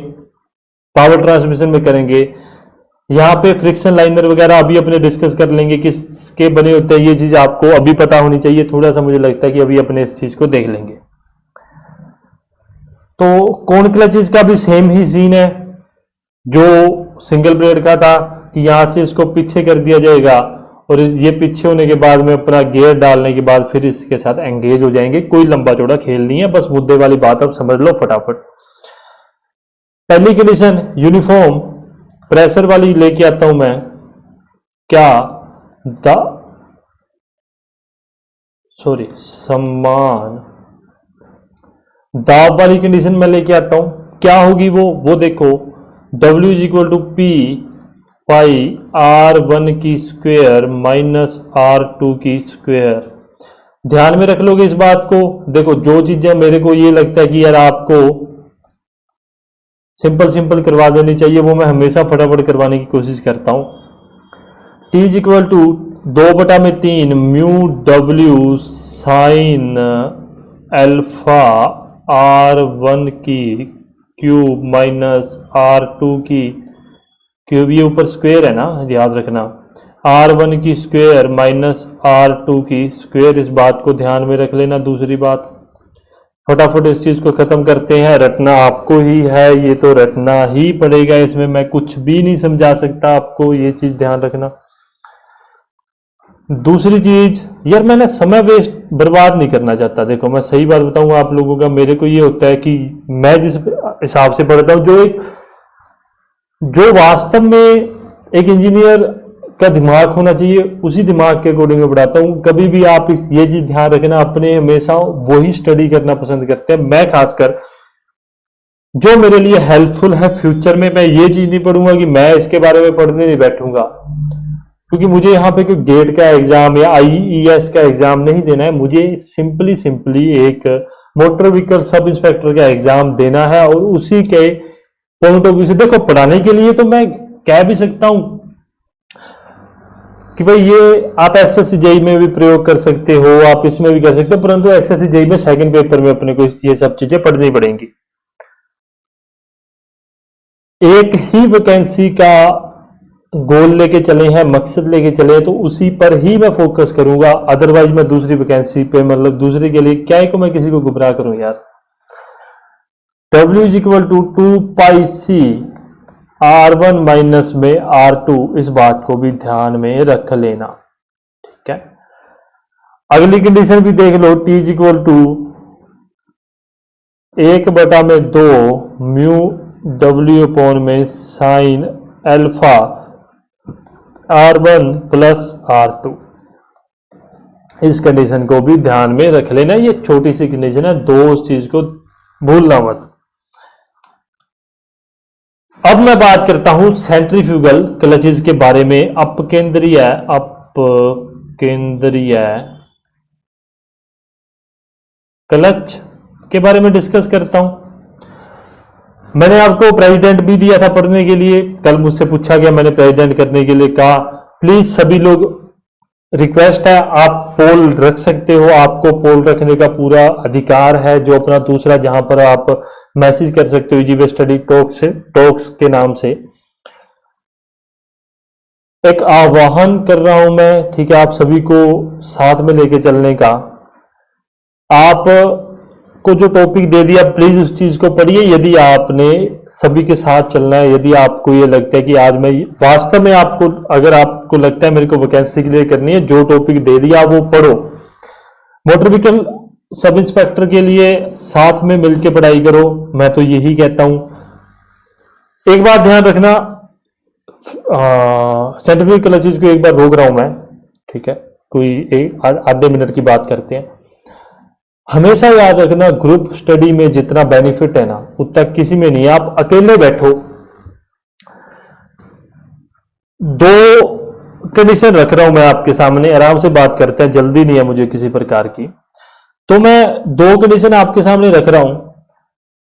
पावर ट्रांसमिशन में करेंगे। यहाँ पे फ्रिक्शन लाइनर वगैरह अभी अपने डिस्कस कर लेंगे, किसके बने होते हैं, ये चीज आपको अभी पता होनी चाहिए। थोड़ा सा मुझे लगता है कि अभी अपने इस चीज को देख लेंगे। तो कोन क्लचेस का भी सेम ही सीन है जो सिंगल प्लेट का था, कि यहां से इसको पीछे कर दिया जाएगा और ये पीछे होने के बाद में अपना गियर डालने के बाद फिर इसके साथ एंगेज हो जाएंगे। कोई लंबा चौड़ा खेल नहीं है, बस मुद्दे वाली बात अब समझ लो फटाफट। पहली कंडीशन यूनिफॉर्म प्रेशर वाली लेके आता हूं मैं, क्या समान दाब वाली कंडीशन में लेके आता हूं। क्या होगी वो देखो, W is equal to P pi R1 की स्क्वायर माइनस R2 की स्क्वायर। ध्यान में रख लोगे इस बात को। देखो जो चीजें मेरे को ये लगता है कि यार आपको सिंपल करवा देनी चाहिए, वो मैं हमेशा फटाफट करवाने की कोशिश करता हूं। T is equal to 2/3 mu W sine alpha R1 की क्यूब माइनस R2 की क्यूब, ये ऊपर स्क्वायर है ना, याद रखना, R1 की स्क्वायर माइनस R2 की स्क्वायर, इस बात को ध्यान में रख लेना। दूसरी बात, फटाफट इस चीज को खत्म करते हैं। रटना आपको ही है, ये तो रटना ही पड़ेगा, इसमें मैं कुछ भी नहीं समझा सकता आपको, ये चीज ध्यान रखना। दूसरी चीज, यार मैंने समय वेस्ट बर्बाद नहीं करना चाहता। देखो मैं सही बात बताऊंगा आप लोगों का, मेरे को ये होता है कि मैं जिस हिसाब से पढ़ता हूं, जो वास्तव में एक इंजीनियर का दिमाग होना चाहिए, उसी दिमाग के अकॉर्डिंग मैं पढ़ाता हूँ। कभी भी आप ये चीज ध्यान रखना, अपने हमेशा वही स्टडी करना पसंद करते हैं। मैं खासकर जो मेरे लिए हेल्पफुल है फ्यूचर में, मैं ये चीज नहीं पढ़ूंगा कि मैं इसके बारे में पढ़ने नहीं बैठूंगा, क्योंकि मुझे यहाँ पे कोई गेट का एग्जाम या आईईएस का एग्जाम नहीं देना है। मुझे सिंपली सिंपली एक मोटर व्हीकल सब इंस्पेक्टर का एग्जाम देना है, और उसी के पॉइंट ऑफ व्यू से देखो, पढ़ाने के लिए तो मैं कह भी सकता हूं कि भाई ये आप एसएससी जेई में भी प्रयोग कर सकते हो, आप इसमें भी कर सकते हो, परंतु एसएससी जेई में सेकंड पेपर में अपने को ये सब चीजें पढ़नी पड़ेंगी। एक ही वैकेंसी का गोल लेके चले हैं, मकसद लेके चले हैं, तो उसी पर ही मैं फोकस करूंगा। अदरवाइज मैं दूसरी वैकेंसी पे, मतलब दूसरे के लिए क्या है को मैं किसी को गुमराह करूं यार। W equal to 2πc R1 minus में R2, इस बात को भी ध्यान में रख लेना, ठीक है। अगली कंडीशन भी देख लो, T equal to 1/2 mu W upon में sine alpha R1 plus R2, इस कंडीशन को भी ध्यान में रख लेना। ये छोटी सी कंडीशन है, दो उस चीज को भूलना मत। अब मैं बात करता हूं सेंट्रीफ्यूगल क्लचेस के बारे में। अपकेंद्रीय क्लच के बारे में डिस्कस करता हूं। मैंने आपको प्रेसिडेंट भी दिया था पढ़ने के लिए, कल मुझसे पूछा गया, मैंने प्रेसिडेंट करने के लिए कहा। प्लीज सभी लोग, रिक्वेस्ट है, आप पोल रख सकते हो, आपको पोल रखने का पूरा अधिकार है। जो अपना दूसरा जहां पर आप मैसेज कर सकते हो जीवे स्टडी टॉक्स के नाम से, एक आह्वान कर रहा हूं मैं, ठीक है, आप सभी को साथ में लेके चलने का। आप को जो टॉपिक दे दिया, प्लीज उस चीज को पढ़िए। यदि आपने सभी के साथ चलना है, यदि आपको ये लगता है कि आज मैं वास्तव में आपको, अगर आपको लगता है मेरे को वैकेंसी क्लियर करनी है, जो टॉपिक दे दिया वो पढ़ो। मोटर व्हीकल सब इंस्पेक्टर के लिए साथ में मिलकर पढ़ाई करो, मैं तो यही कहता हूं। एक बात ध्यान रखना, सेंट्रीफ्यूगल क्लचेस को एक बार रोक रहा हूं मैं, ठीक है, कोई आधे मिनट की बात करते हैं। हमेशा याद रखना, ग्रुप स्टडी में जितना बेनिफिट है ना, उतना किसी में नहीं है। आप अकेले बैठो, दो कंडीशन रख रहा हूं मैं आपके सामने, आराम से बात करते हैं, जल्दी नहीं है मुझे किसी प्रकार की। तो मैं दो कंडीशन आपके सामने रख रहा हूं।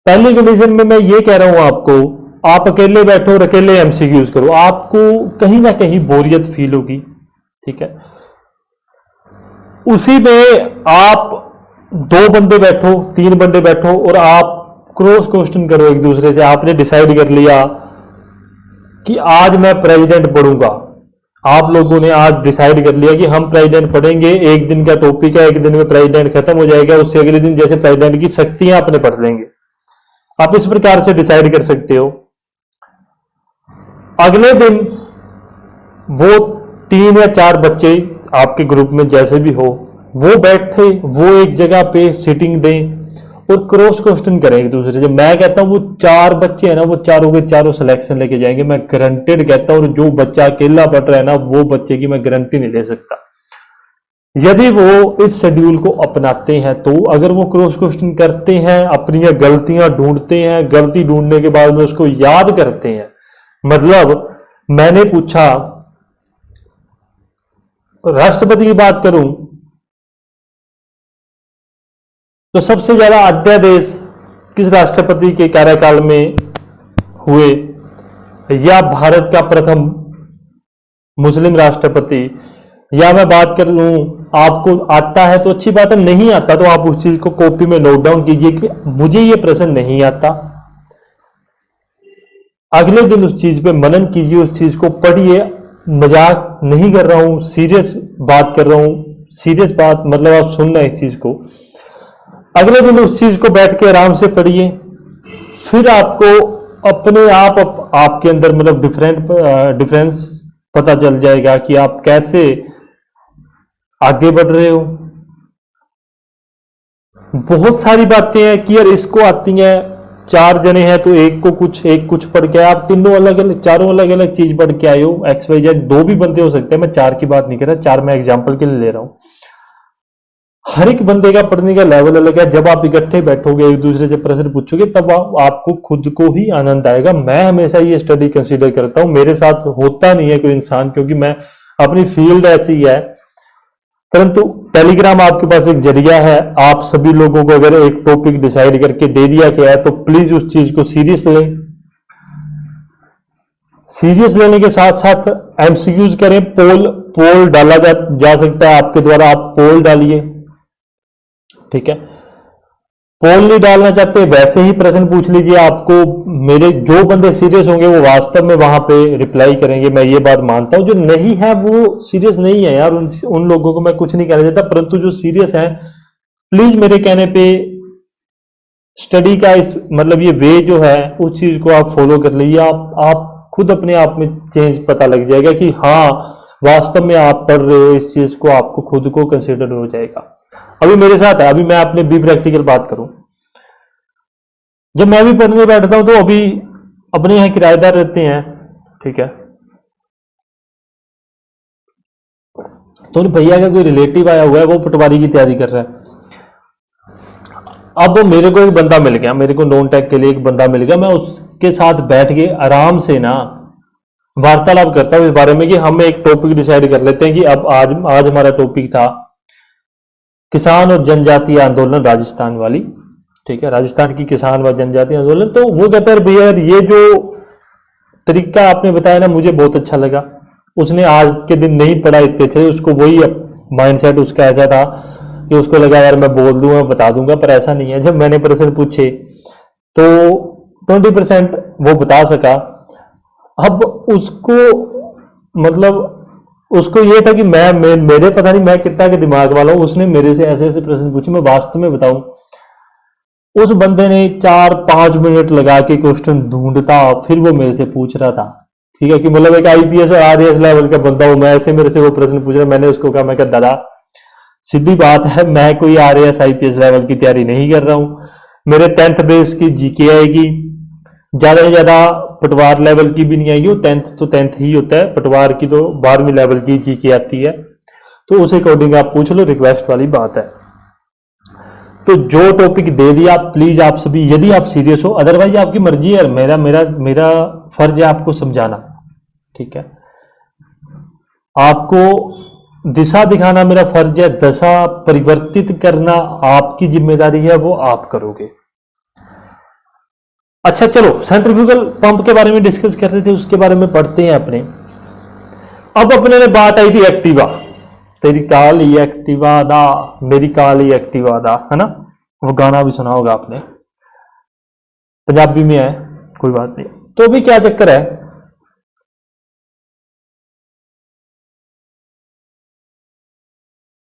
पहली कंडीशन में मैं ये कह रहा हूं आपको, आप अकेले बैठो और अकेले एमसीक्यूज करो, आपको कहीं ना कहीं बोरियत फील होगी, ठीक है। उसी में आप 2 बंदे बैठो, 3 बंदे बैठो और आप क्रॉस क्वेश्चन करो एक दूसरे से। आपने डिसाइड कर लिया कि आज मैं प्रेसिडेंट पढ़ूंगा, आप लोगों ने आज डिसाइड कर लिया कि हम प्रेसिडेंट पढ़ेंगे। एक दिन का टॉपिक है, एक दिन में प्रेसिडेंट खत्म हो जाएगा, उससे अगले दिन जैसे प्रेसिडेंट की शक्तियां अपने पढ़ लेंगे। आप इस प्रकार से डिसाइड कर सकते हो। अगले दिन वो 3 या 4 बच्चे आपके ग्रुप में जैसे भी हो, वो बैठे, वो एक जगह पे सिटिंग दें और क्रॉस क्वेश्चन करें एक दूसरे से। मैं कहता हूं वो 4 बच्चे हैं ना, वो चारों के चारों सिलेक्शन लेके जाएंगे, मैं गारंटेड कहता हूं। और जो बच्चा अकेला पढ़ रहा है ना, वो बच्चे की मैं गारंटी नहीं ले सकता। यदि वो इस शेड्यूल को अपनाते हैं, तो अगर वो क्रॉस क्वेश्चन करते हैं, अपनी गलतियां ढूंढते हैं, गलती ढूंढने के बाद में उसको याद करते हैं। मतलब मैंने पूछा, राष्ट्रपति की बात करूं तो सबसे ज्यादा अध्यादेश किस राष्ट्रपति के कार्यकाल में हुए, या भारत का प्रथम मुस्लिम राष्ट्रपति, या मैं बात कर लूं, आपको आता है तो अच्छी बात है, नहीं आता तो आप उस चीज को कॉपी में नोट डाउन कीजिए कि मुझे ये प्रश्न नहीं आता। अगले दिन उस चीज पे मनन कीजिए, उस चीज को पढ़िए। मजाक नहीं कर रहा हूं, सीरियस बात कर रहा हूं, सीरियस बात, मतलब आप सुनना इस चीज को। अगले दिन उस चीज को बैठ के आराम से पढ़िए, फिर आपको अपने आप आपके अंदर मतलब डिफरेंस पता चल जाएगा कि आप कैसे आगे बढ़ रहे हो। बहुत सारी बातें हैं कि यार इसको आती हैं, 4 जने हैं तो एक को कुछ एक कुछ पढ़ के आए, आप तीनों अलग अलग चारों अलग अलग चीज पढ़ के आए हो, एक्स वाई जेड, 2 भी बंदे हो सकते हैं, मैं 4 की बात नहीं कर रहा, 4 मैं एग्जाम्पल के लिए ले रहा हूं। हर एक बंदे का पढ़ने का लेवल अलग है। जब आप इकट्ठे बैठोगे एक दूसरे से प्रश्न पूछोगे तब आपको खुद को ही आनंद आएगा। मैं हमेशा ये स्टडी कंसीडर करता हूं, मेरे साथ होता नहीं है कोई इंसान, क्योंकि मैं अपनी फील्ड ऐसी है। परंतु टेलीग्राम आपके पास एक जरिया है, आप सभी लोगों को अगर एक टॉपिक डिसाइड करके दे दिया गया है तो प्लीज उस चीज को सीरियस लें। सीरियस लेने के साथ साथ एमसीक्यूज करें, पोल पोल डाला जा सकता है आपके द्वारा, आप पोल डालिए, ठीक है। पोल नहीं डालना चाहते वैसे ही प्रश्न पूछ लीजिए, आपको मेरे जो बंदे सीरियस होंगे वो वास्तव में वहां पे रिप्लाई करेंगे, मैं ये बात मानता हूं। जो नहीं है वो सीरियस नहीं है यार, उन लोगों को मैं कुछ नहीं कहना चाहता, परंतु जो सीरियस है प्लीज मेरे कहने पे स्टडी का इस मतलब ये वे जो है उस चीज को आप फॉलो कर लीजिए। आप खुद अपने आप में चेंज पता लग जाएगा कि हाँ वास्तव में आप पढ़ रहे हो इस चीज को, आपको खुद को कंसिडर हो जाएगा। अभी मेरे साथ है, अभी मैं अपने बी प्रैक्टिकल बात करूं, जब मैं भी पढ़ने बैठता हूं तो अभी अपने यहाँ किराएदार रहते हैं, ठीक है, तो भैया का कोई रिलेटिव आया हुआ है, वो पटवारी की तैयारी कर रहा है। अब मेरे को एक बंदा मिल गया, मेरे को नॉन टेक के लिए एक बंदा मिल गया, मैं उसके साथ बैठ के आराम से ना वार्तालाप करता हूं इस बारे में कि हम एक टॉपिक डिसाइड कर लेते हैं कि अब आज हमारा टॉपिक था किसान और जनजातीय आंदोलन राजस्थान वाली, ठीक है, राजस्थान की किसान व जनजातीय आंदोलन। तो वो कहता है भैया ये जो तरीका आपने बताया ना मुझे बहुत अच्छा लगा। उसने आज के दिन नहीं पढ़ा इतने थे, उसको वही माइंडसेट उसका ऐसा था कि उसको लगा यार मैं बोल दूंगा बता दूंगा, पर ऐसा नहीं है। जब मैंने प्रश्न पूछे तो 20% वो बता सका। अब उसको मतलब उसको ये था कि मेरे पता नहीं मैं कितना के दिमाग वाला हूं, उसने मेरे से ऐसे ऐसे प्रश्न पूछे, मैं वास्तव में बताऊं उस बंदे ने 4-5 मिनट लगा के क्वेश्चन ढूंढता फिर वो मेरे से पूछ रहा था, ठीक है, कि मतलब एक आईपीएस और आरएएस लेवल का बंदा हूं मैं, ऐसे मेरे से वो प्रश्न पूछ रहा। मैंने उसको कहा, मैं कहा दादा सीधी बात है, मैं कोई आरएएस आईपीएस लेवल की तैयारी नहीं कर रहा हूं, मेरे 10th बेस की जीके आएगी, ज्यादा से ज्यादा पटवार लेवल की भी नहीं आएगी, वो 10th तो 10th ही होता है, पटवार की तो 12वीं लेवल की जीके आती है, तो उस अकॉर्डिंग आप पूछ लो, रिक्वेस्ट वाली बात है। तो जो टॉपिक दे दिया प्लीज आप सभी, यदि आप सीरियस हो, अदरवाइज आपकी मर्जी है, मेरा मेरा मेरा फर्ज है आपको समझाना, ठीक है, आपको दिशा दिखाना मेरा फर्ज है, दशा परिवर्तित करना आपकी जिम्मेदारी है, वो आप करोगे। अच्छा चलो, सेंट्रीफ्यूगल पंप के बारे में डिस्कस कर रहे थे, उसके बारे में पढ़ते हैं अपने। अब अपने ने बात आई थी एक्टिवा, तेरी काली एक्टिवा दा मेरी काली एक्टिवा दा, है ना, वो गाना भी सुना होगा आपने, पंजाबी में है, कोई बात नहीं। तो अभी क्या चक्कर है,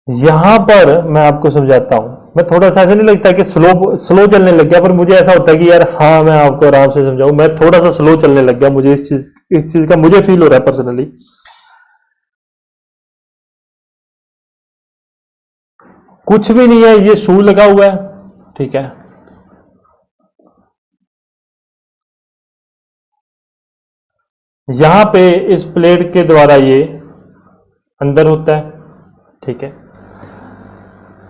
यहां पर मैं आपको समझाता हूं। मैं थोड़ा सा ऐसा नहीं लगता कि स्लो चलने लग गया, पर मुझे ऐसा होता है कि यार हाँ मैं आपको आराम से समझाऊं, मैं थोड़ा सा स्लो चलने लग गया, मुझे इस चीज का मुझे फील हो रहा है पर्सनली। कुछ भी नहीं है, ये शू लगा हुआ है, ठीक है, यहां पे इस प्लेट के द्वारा ये अंदर होता है, ठीक है।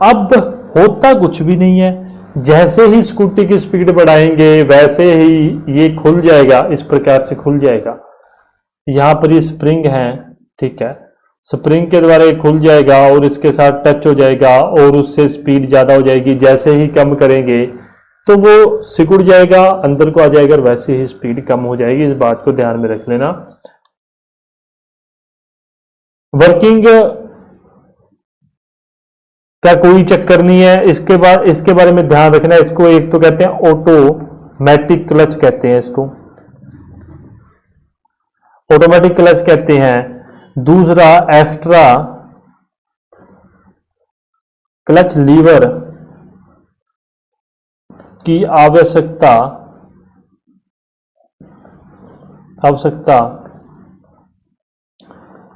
अब होता कुछ भी नहीं है, जैसे ही स्कूटी की स्पीड बढ़ाएंगे वैसे ही ये खुल जाएगा, इस प्रकार से खुल जाएगा। यहां पर ये स्प्रिंग है, ठीक है, स्प्रिंग के द्वारा ये खुल जाएगा और इसके साथ टच हो जाएगा और उससे स्पीड ज्यादा हो जाएगी। जैसे ही कम करेंगे तो वो सिकुड़ जाएगा, अंदर को आ जाएगा और वैसे ही स्पीड कम हो जाएगी। इस बात को ध्यान में रख लेना। वर्किंग का कोई चक्कर नहीं है, इसके बारे में ध्यान रखना। इसको एक तो कहते हैं ऑटोमेटिक क्लच कहते हैं, इसको ऑटोमेटिक क्लच कहते हैं। दूसरा एक्स्ट्रा क्लच लीवर की आवश्यकता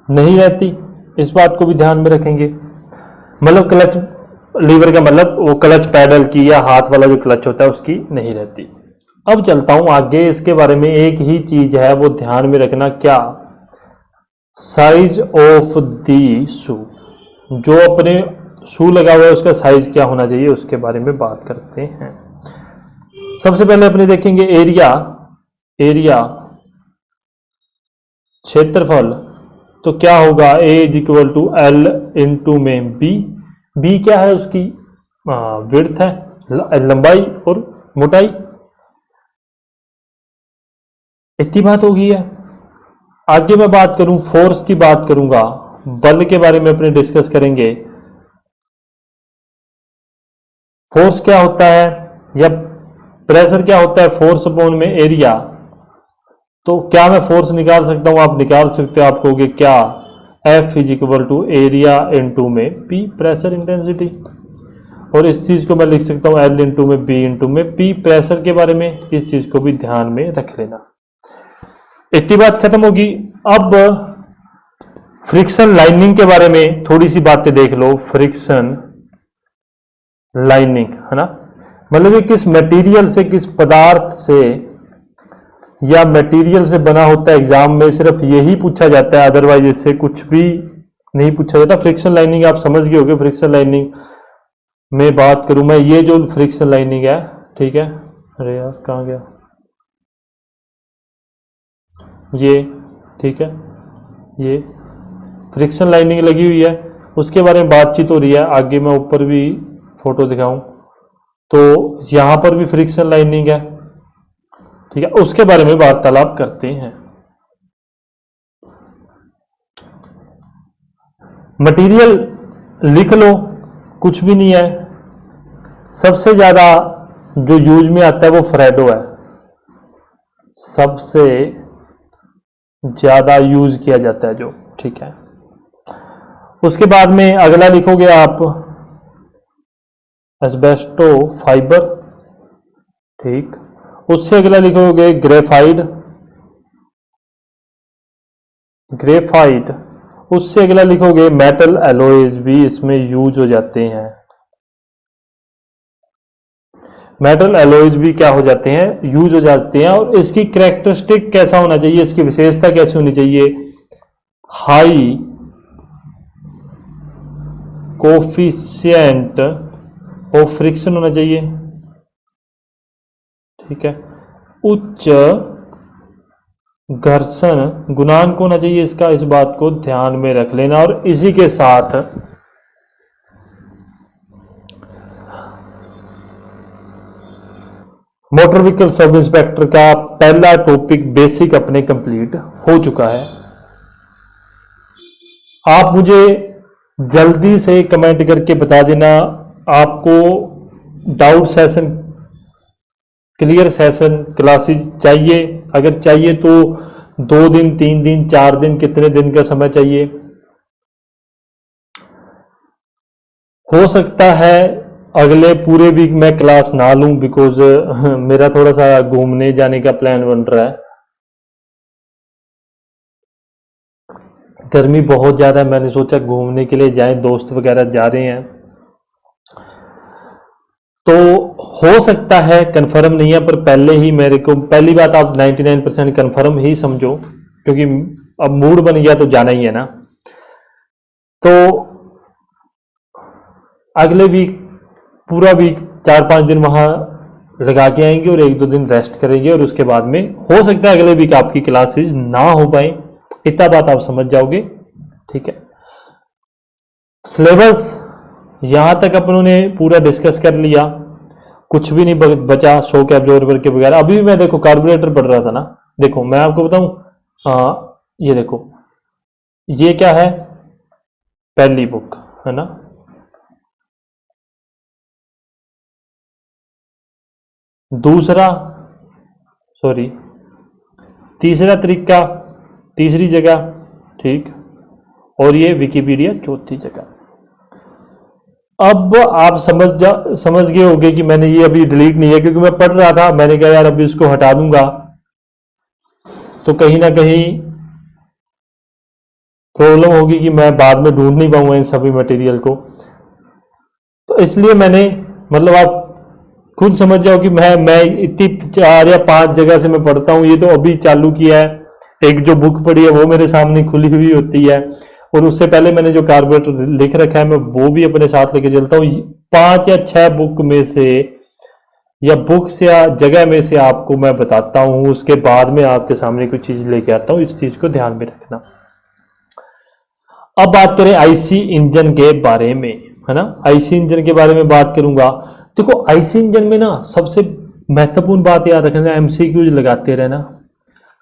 नहीं रहती, इस बात को भी ध्यान में रखेंगे। मतलब क्लच लीवर का मतलब वो क्लच पैडल की या हाथ वाला जो क्लच होता है उसकी नहीं रहती। अब चलता हूं आगे, इसके बारे में एक ही चीज है वो ध्यान में रखना, क्या? साइज ऑफ दी शू, जो अपने शू लगा हुआ है उसका साइज क्या होना चाहिए, उसके बारे में बात करते हैं। सबसे पहले अपने देखेंगे एरिया, एरिया क्षेत्रफल, तो क्या होगा A is equal to L into में बी। बी क्या है? उसकी विड्थ है, लंबाई और मोटाई। इतनी बात हो गई है। आगे मैं बात करूं, फोर्स की बात करूंगा, बल के बारे में अपने डिस्कस करेंगे। फोर्स क्या होता है या प्रेशर क्या होता है? फोर्स अपॉन में एरिया। तो क्या मैं फोर्स निकाल सकता हूं? आप निकाल सकते हो। आप कहोगे क्या? F is equal to area into में P, प्रेशर इंटेंसिटी। और इस चीज को मैं लिख सकता हूं L इंटू में B इंटू में P, प्रेशर के बारे में। इस चीज को भी ध्यान में रख लेना। इतनी बात खत्म होगी। अब फ्रिक्शन लाइनिंग के बारे में थोड़ी सी बातें देख लो। फ्रिक्शन लाइनिंग है ना, मतलब ये किस मटेरियल से, किस पदार्थ से या मटेरियल से बना होता है। एग्जाम में सिर्फ यही पूछा जाता है, अदरवाइज इससे कुछ भी नहीं पूछा जाता। फ्रिक्शन लाइनिंग आप समझ गए होंगे। फ्रिक्शन लाइनिंग में बात करूं मैं, ये जो फ्रिक्शन लाइनिंग है, ठीक है, अरे यार कहां गया ये, ठीक है, ये फ्रिक्शन लाइनिंग लगी हुई है, उसके बारे में बातचीत हो रही है। आगे मैं ऊपर भी फोटो दिखाऊं तो यहां पर भी फ्रिक्शन लाइनिंग है, ठीक है, उसके बारे में वार्तालाप करते हैं। मटेरियल लिख लो, कुछ भी नहीं है। सबसे ज्यादा जो यूज में आता है वो फ्रेडो है, सबसे ज्यादा यूज किया जाता है जो, ठीक है। उसके बाद में अगला लिखोगे आप एस्बेस्टो फाइबर, ठीक। उससे अगला लिखोगे ग्रेफाइड, ग्रेफाइट। उससे अगला लिखोगे मेटल एलॉयज, भी इसमें यूज हो जाते हैं। मेटल एलॉयज भी क्या हो जाते हैं? यूज हो जाते हैं। और इसकी कैरेक्टरिस्टिक कैसा होना चाहिए, इसकी विशेषता कैसी होनी चाहिए? हाई कोफिशिएंट ऑफ फ्रिक्शन होना चाहिए, ठीक है। उच्च घर्षण गुणांक होना चाहिए इसका, इस बात को ध्यान में रख लेना। और इसी के साथ मोटर व्हीकल सब इंस्पेक्टर का पहला टॉपिक बेसिक अपने कंप्लीट हो चुका है। आप मुझे जल्दी से कमेंट करके बता देना आपको doubt session, clear session classes चाहिए। अगर चाहिए तो 2 दिन, 3 दिन, 4 दिन, कितने दिन का समय चाहिए। हो सकता है अगले पूरे वीक में क्लास ना लूं, बिकॉज मेरा थोड़ा सा घूमने जाने का प्लान बन रहा है। गर्मी बहुत ज़्यादा है, मैंने सोचा घूमने के लिए जाएं, दोस्त वगैरह जा रहे हैं। तो हो सकता है, कंफर्म नहीं है, पर पहले ही मेरे को, पहली बात आप 99% कंफर्म ही समझो, क्योंकि अब मूड बन गया तो जाना ही है ना। तो अगले वीक पूरा वीक 4-5 दिन वहां लगा के आएंगे और 1-2 दिन रेस्ट करेंगे। और उसके बाद में हो सकता है अगले वीक आपकी क्लासेस ना हो पाए, इतना बात आप समझ जाओगे, ठीक है। सिलेबस यहां तक अपनों ने पूरा डिस्कस कर लिया, कुछ भी नहीं बचा शॉक एब्जॉर्बर के बगैर। अभी भी मैं देखो कार्बोरेटर पढ़ रहा था ना, देखो मैं आपको बताऊं, ये देखो, ये क्या है? पहली बुक है ना, दूसरा, सॉरी, तीसरा तरीका, तीसरी जगह, ठीक। और ये विकिपीडिया चौथी जगह। अब आप समझ गए होंगे कि मैंने ये अभी डिलीट नहीं है, क्योंकि मैं पढ़ रहा था, मैंने कहा यार अभी इसको हटा दूंगा तो कहीं ना कहीं प्रॉब्लम होगी कि मैं बाद में ढूंढ नहीं पाऊंगा इन सभी मटेरियल को। तो इसलिए मैंने, मतलब आप खुद समझ जाओ कि मैं इतनी 4 या 5 जगह से मैं पढ़ता हूँ, ये तो अभी चालू किया है। एक जो बुक पढ़ी है वो मेरे सामने खुली हुई होती है, और उससे पहले मैंने जो कार्बोरेटर लिख रखा है मैं वो भी अपने साथ लेके चलता हूँ। 5 या 6 बुक में से या बुक्स या जगह में से आपको मैं बताता हूँ, उसके बाद में आपके सामने कोई चीज लेके आता हूँ। इस चीज को ध्यान में रखना। अब बात करें आईसी इंजन के बारे में, है ना। आईसी इंजन के बारे में बात करूंगा। देखो आईसी इंजन में ना सबसे महत्वपूर्ण बात याद रखना, एमसीक्यूज लगाते रहना।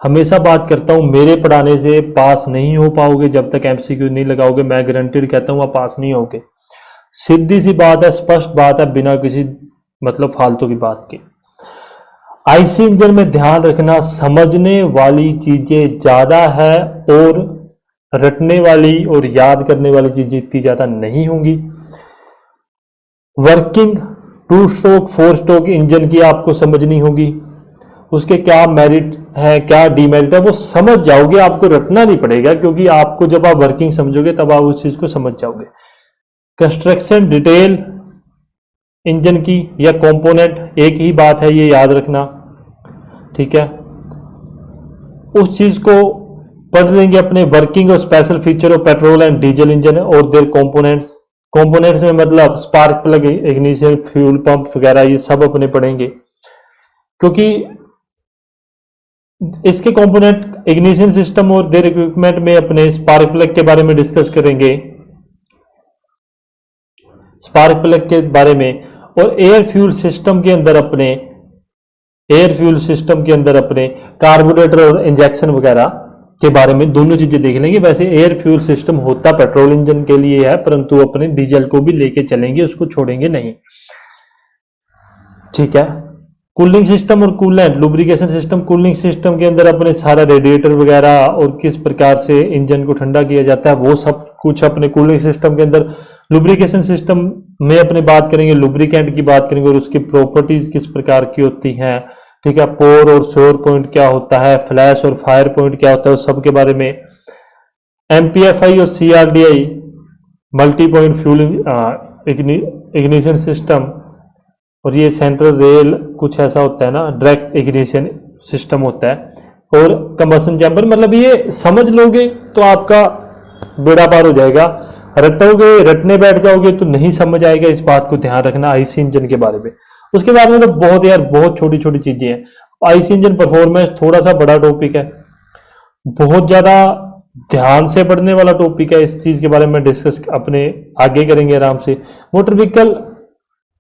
हमेशा बात करता हूं, मेरे पढ़ाने से पास नहीं हो पाओगे जब तक एमसीक्यू नहीं लगाओगे। मैं गारंटेड कहता हूं आप पास नहीं होगे। सीधी सी बात है, स्पष्ट बात है, बिना किसी मतलब फालतू की बात के। आईसी इंजन में ध्यान रखना, समझने वाली चीजें ज्यादा है और रटने वाली और याद करने वाली चीजें इतनी ज्यादा नहीं होंगी। वर्किंग 2 स्ट्रोक 4 स्ट्रोक इंजन की आपको समझनी होगी, उसके क्या मेरिट है क्या डीमेरिट है वो समझ जाओगे। आपको रटना नहीं पड़ेगा, क्योंकि आपको जब आप वर्किंग समझोगे तब आप उस चीज को समझ जाओगे। कंस्ट्रक्शन डिटेल इंजन की या कंपोनेंट एक ही बात है, ये याद रखना, ठीक है। उस चीज को पढ़ लेंगे अपने। वर्किंग और special feature of petrol and diesel engine और देयर कंपोनेंट्स। कंपोनेंट्स में मतलब spark plug, ignition, fuel pump वगैरह, ये सब अपने पढ़ेंगे, क्योंकि इसके कंपोनेंट इग्निशन सिस्टम और देयर इक्विपमेंट में अपने स्पार्क प्लग के बारे में डिस्कस करेंगे, स्पार्क प्लग के बारे में। और एयर फ्यूल सिस्टम के अंदर अपने कार्बोरेटर और इंजेक्शन वगैरह के बारे में दोनों चीजें देख लेंगे। वैसे एयर फ्यूल सिस्टम होता पेट्रोल इंजन के लिए है, परंतु अपने डीजल को भी लेके चलेंगे, उसको छोड़ेंगे नहीं, ठीक है। कूलिंग सिस्टम और coolant lubrication system. Cooling system के अंदर अपने सारा रेडिएटर वगैरह और किस प्रकार से इंजन को ठंडा किया जाता है वो सब कुछ अपने कूलिंग सिस्टम के अंदर। लुब्रिकेशन सिस्टम में अपने बात करेंगे, लुब्रिकेंट की बात करेंगे और उसकी प्रॉपर्टीज किस प्रकार की होती हैं, ठीक है। पोर और शोर पॉइंट क्या होता है, फ्लैश और फायर पॉइंट क्या होता है, उस सब के बारे में। एमपीएफआई और CRDi multi point fuel ignition system, और ये सेंट्रल रेल कुछ ऐसा होता है ना, डायरेक्ट इग्निशन सिस्टम होता है। और कंबशन चैम्बर, मतलब ये समझ लोगे तो आपका बेड़ा पार हो जाएगा। रटोगे, रटने बैठ जाओगे तो नहीं समझ आएगा, इस बात को ध्यान रखना आईसी इंजन के बारे में। उसके बारे में तो बहुत छोटी छोटी चीजें हैं। आईसी इंजन परफॉर्मेंस थोड़ा सा बड़ा टॉपिक है, बहुत ज्यादा ध्यान से पढ़ने वाला टॉपिक है। इस चीज के बारे में डिस्कस अपने आगे करेंगे आराम से।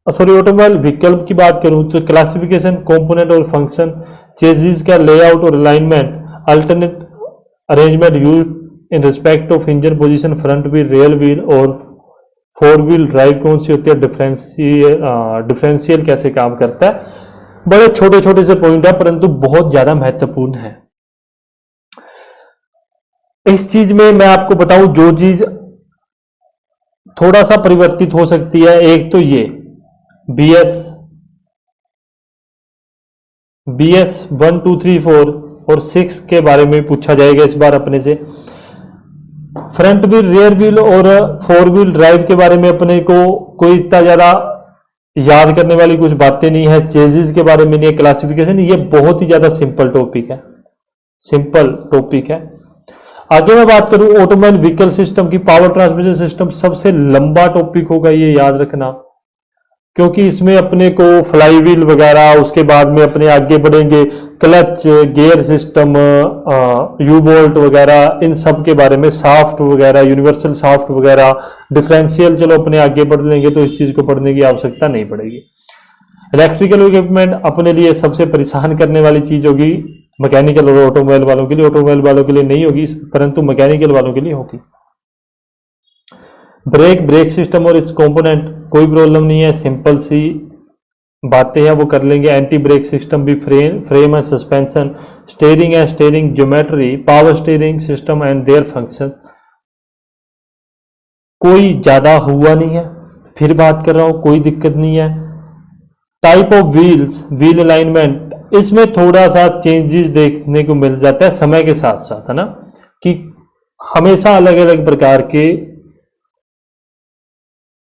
ऑटोमोबाइल व्हीकल की बात करूं तो क्लासिफिकेशन, कंपोनेंट और फंक्शन, चेसिस का लेआउट और alignment, alternate arrangement used in respect of engine position, front wheel, rear wheel और 4 व्हील ड्राइव कौन सी होती है, डिफरेंशियल कैसे काम करता है। बड़े छोटे छोटे से पॉइंट है, परंतु बहुत ज्यादा महत्वपूर्ण है। इस चीज में मैं आपको बताऊं, जो चीज थोड़ा सा परिवर्तित हो सकती है, एक तो ये BS 1 2 3 4 और 6 के बारे में पूछा जाएगा इस बार अपने से। फ्रंट व्हील, रियर व्हील और 4 व्हील ड्राइव के बारे में अपने को कोई इतना ज्यादा याद करने वाली कुछ बातें नहीं है। चेजिस के बारे में नहीं है। क्लासिफिकेशन, ये बहुत ही ज्यादा सिंपल टॉपिक है। आगे मैं बात करूं ऑटोमोबाइल व्हीकल सिस्टम की, पावर ट्रांसमिशन सिस्टम सबसे लंबा टॉपिक होगा, ये याद रखना, क्योंकि इसमें अपने को फ्लाई व्हील वगैरह, उसके बाद में अपने आगे बढ़ेंगे clutch, gear system, you bolt वगैरह, इन सब के बारे में, शाफ्ट वगैरह, यूनिवर्सल शाफ्ट वगैरह, डिफरेंशियल, चलो अपने आगे बढ़ लेंगे तो इस चीज को पढ़ने की आवश्यकता नहीं पड़ेगी। इलेक्ट्रिकल इक्विपमेंट अपने लिए सबसे परेशान करने वाली चीज होगी, मैकेनिकल और ऑटोमोबाइल वालों के लिए। ऑटोमोबाइल वालों के लिए नहीं होगी, परंतु मैकेनिकल वालों के लिए होगी। ब्रेक सिस्टम और इस कंपोनेंट कोई प्रॉब्लम नहीं है, सिंपल सी बातें हैं वो कर लेंगे। एंटी ब्रेक सिस्टम भी, frame and suspension, steering and steering geometry, power steering system and their function, कोई ज्यादा हुआ नहीं है, फिर बात कर रहा हूं, कोई दिक्कत नहीं है। Type of wheels, wheel alignment, इसमें थोड़ा सा चेंजेस देखने को मिल जाता है समय के साथ साथ, है ना, कि हमेशा अलग अलग प्रकार के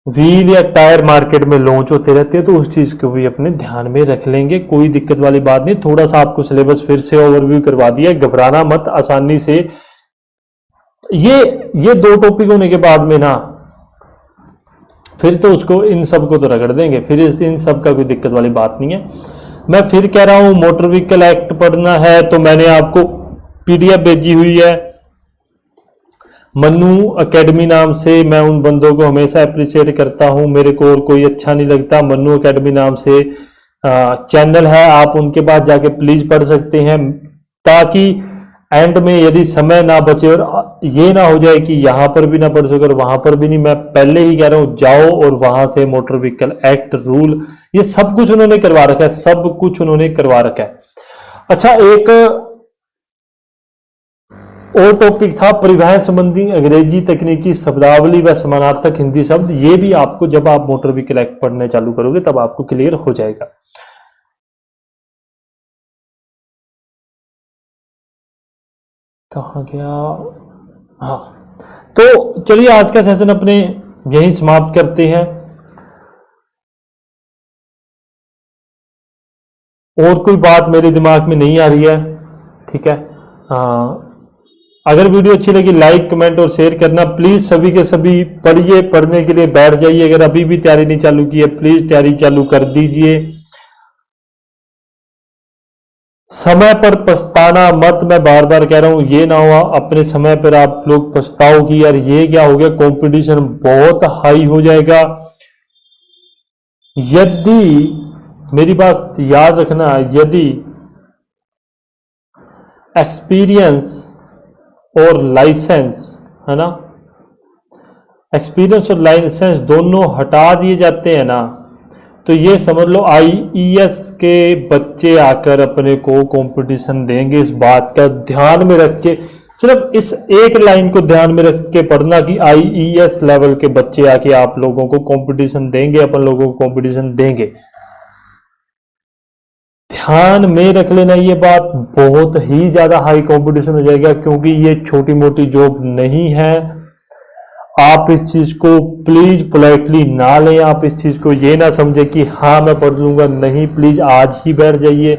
व्हील या टायर मार्केट में लॉन्च होते रहते हैं, तो उस चीज को भी अपने ध्यान में रख लेंगे, कोई दिक्कत वाली बात नहीं। थोड़ा सा आपको सिलेबस फिर से ओवरव्यू करवा दिया, घबराना मत, आसानी से ये 2 टॉपिक होने के बाद में ना फिर तो उसको इन सब को तो रगड़ देंगे, फिर इन सब का कोई दिक्कत वाली बात नहीं है। मैं फिर कह रहा हूं, मोटर व्हीकल एक्ट पढ़ना है तो मैंने आपको पीडीएफ भेजी हुई है मन्नू एकेडमी नाम से। मैं उन बंदों को हमेशा अप्रिशिएट करता हूं, मेरे को और कोई अच्छा नहीं लगता। मन्नू एकेडमी नाम से चैनल है, आप उनके पास जाके प्लीज पढ़ सकते हैं, ताकि एंड में यदि समय ना बचे और ये ना हो जाए कि यहां पर भी ना पढ़ सके और वहां पर भी नहीं। मैं पहले ही कह रहा हूं, जाओ और वहां से मोटर व्हीकल एक्ट, रूल, ये सब कुछ उन्होंने करवा रखा है, सब कुछ उन्होंने करवा रखा है। अच्छा, एक और टॉपिक था परिवहन संबंधी अंग्रेजी तकनीकी शब्दावली व समानार्थक हिंदी शब्द। ये भी आपको जब आप मोटर व्हीकल एक्ट पढ़ने चालू करोगे तब आपको क्लियर हो जाएगा। कहाँ गया? हाँ, तो चलिए आज का सेशन अपने यहीं समाप्त करते हैं। और कोई बात मेरे दिमाग में नहीं आ रही है, ठीक है। अगर वीडियो अच्छी लगी लाइक कमेंट और शेयर करना प्लीज। सभी के सभी पढ़िए, पढ़ने के लिए बैठ जाइए। अगर अभी भी तैयारी नहीं चालू की है प्लीज तैयारी चालू कर दीजिए। समय पर पछताना मत, मैं बार बार कह रहा हूं, ये ना हो अपने समय पर आप लोग पछताओ कि यार ये क्या हो गया, कंपटीशन बहुत हाई हो जाएगा। यदि, मेरी बात याद रखना, यदि एक्सपीरियंस और लाइसेंस, है ना, एक्सपीरियंस और लाइसेंस दोनों हटा दिए जाते हैं ना, तो ये समझ लो आईईएस के बच्चे आकर अपने को कंपटीशन देंगे। इस बात का ध्यान में रख के, सिर्फ इस एक लाइन को ध्यान में रख के पढ़ना कि आईईएस लेवल के बच्चे आके आप लोगों को कंपटीशन देंगे, अपन लोगों को कंपटीशन देंगे। ध्यान में रख लेना, ये बात बहुत ही ज्यादा हाई कंपटीशन हो जाएगा, क्योंकि ये छोटी मोटी जॉब नहीं है। आप इस चीज को प्लीज पोलाइटली ना लें, आप इस चीज को ये ना समझे कि हाँ मैं पढ़ लूंगा, नहीं, प्लीज आज ही बैठ जाइए।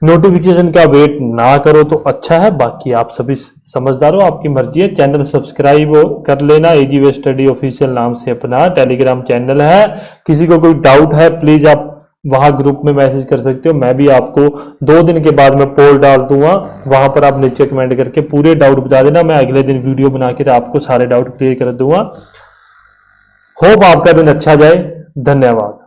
नोटिफिकेशन का वेट ना करो तो अच्छा है। बाकी आप सभी समझदार हो, आपकी मर्जी है। चैनल सब्सक्राइब कर लेना, एजी वे स्टडी ऑफिशियल नाम से अपना टेलीग्राम चैनल है। किसी को कोई डाउट है प्लीज आप वहां ग्रुप में मैसेज कर सकते हो। मैं भी आपको 2 दिन के बाद में पोल डाल दूंगा, वहां पर आप नीचे कमेंट करके पूरे डाउट बता देना। मैं अगले दिन वीडियो बनाकर आपको सारे डाउट क्लियर कर दूंगा। होप आपका दिन अच्छा जाए। धन्यवाद।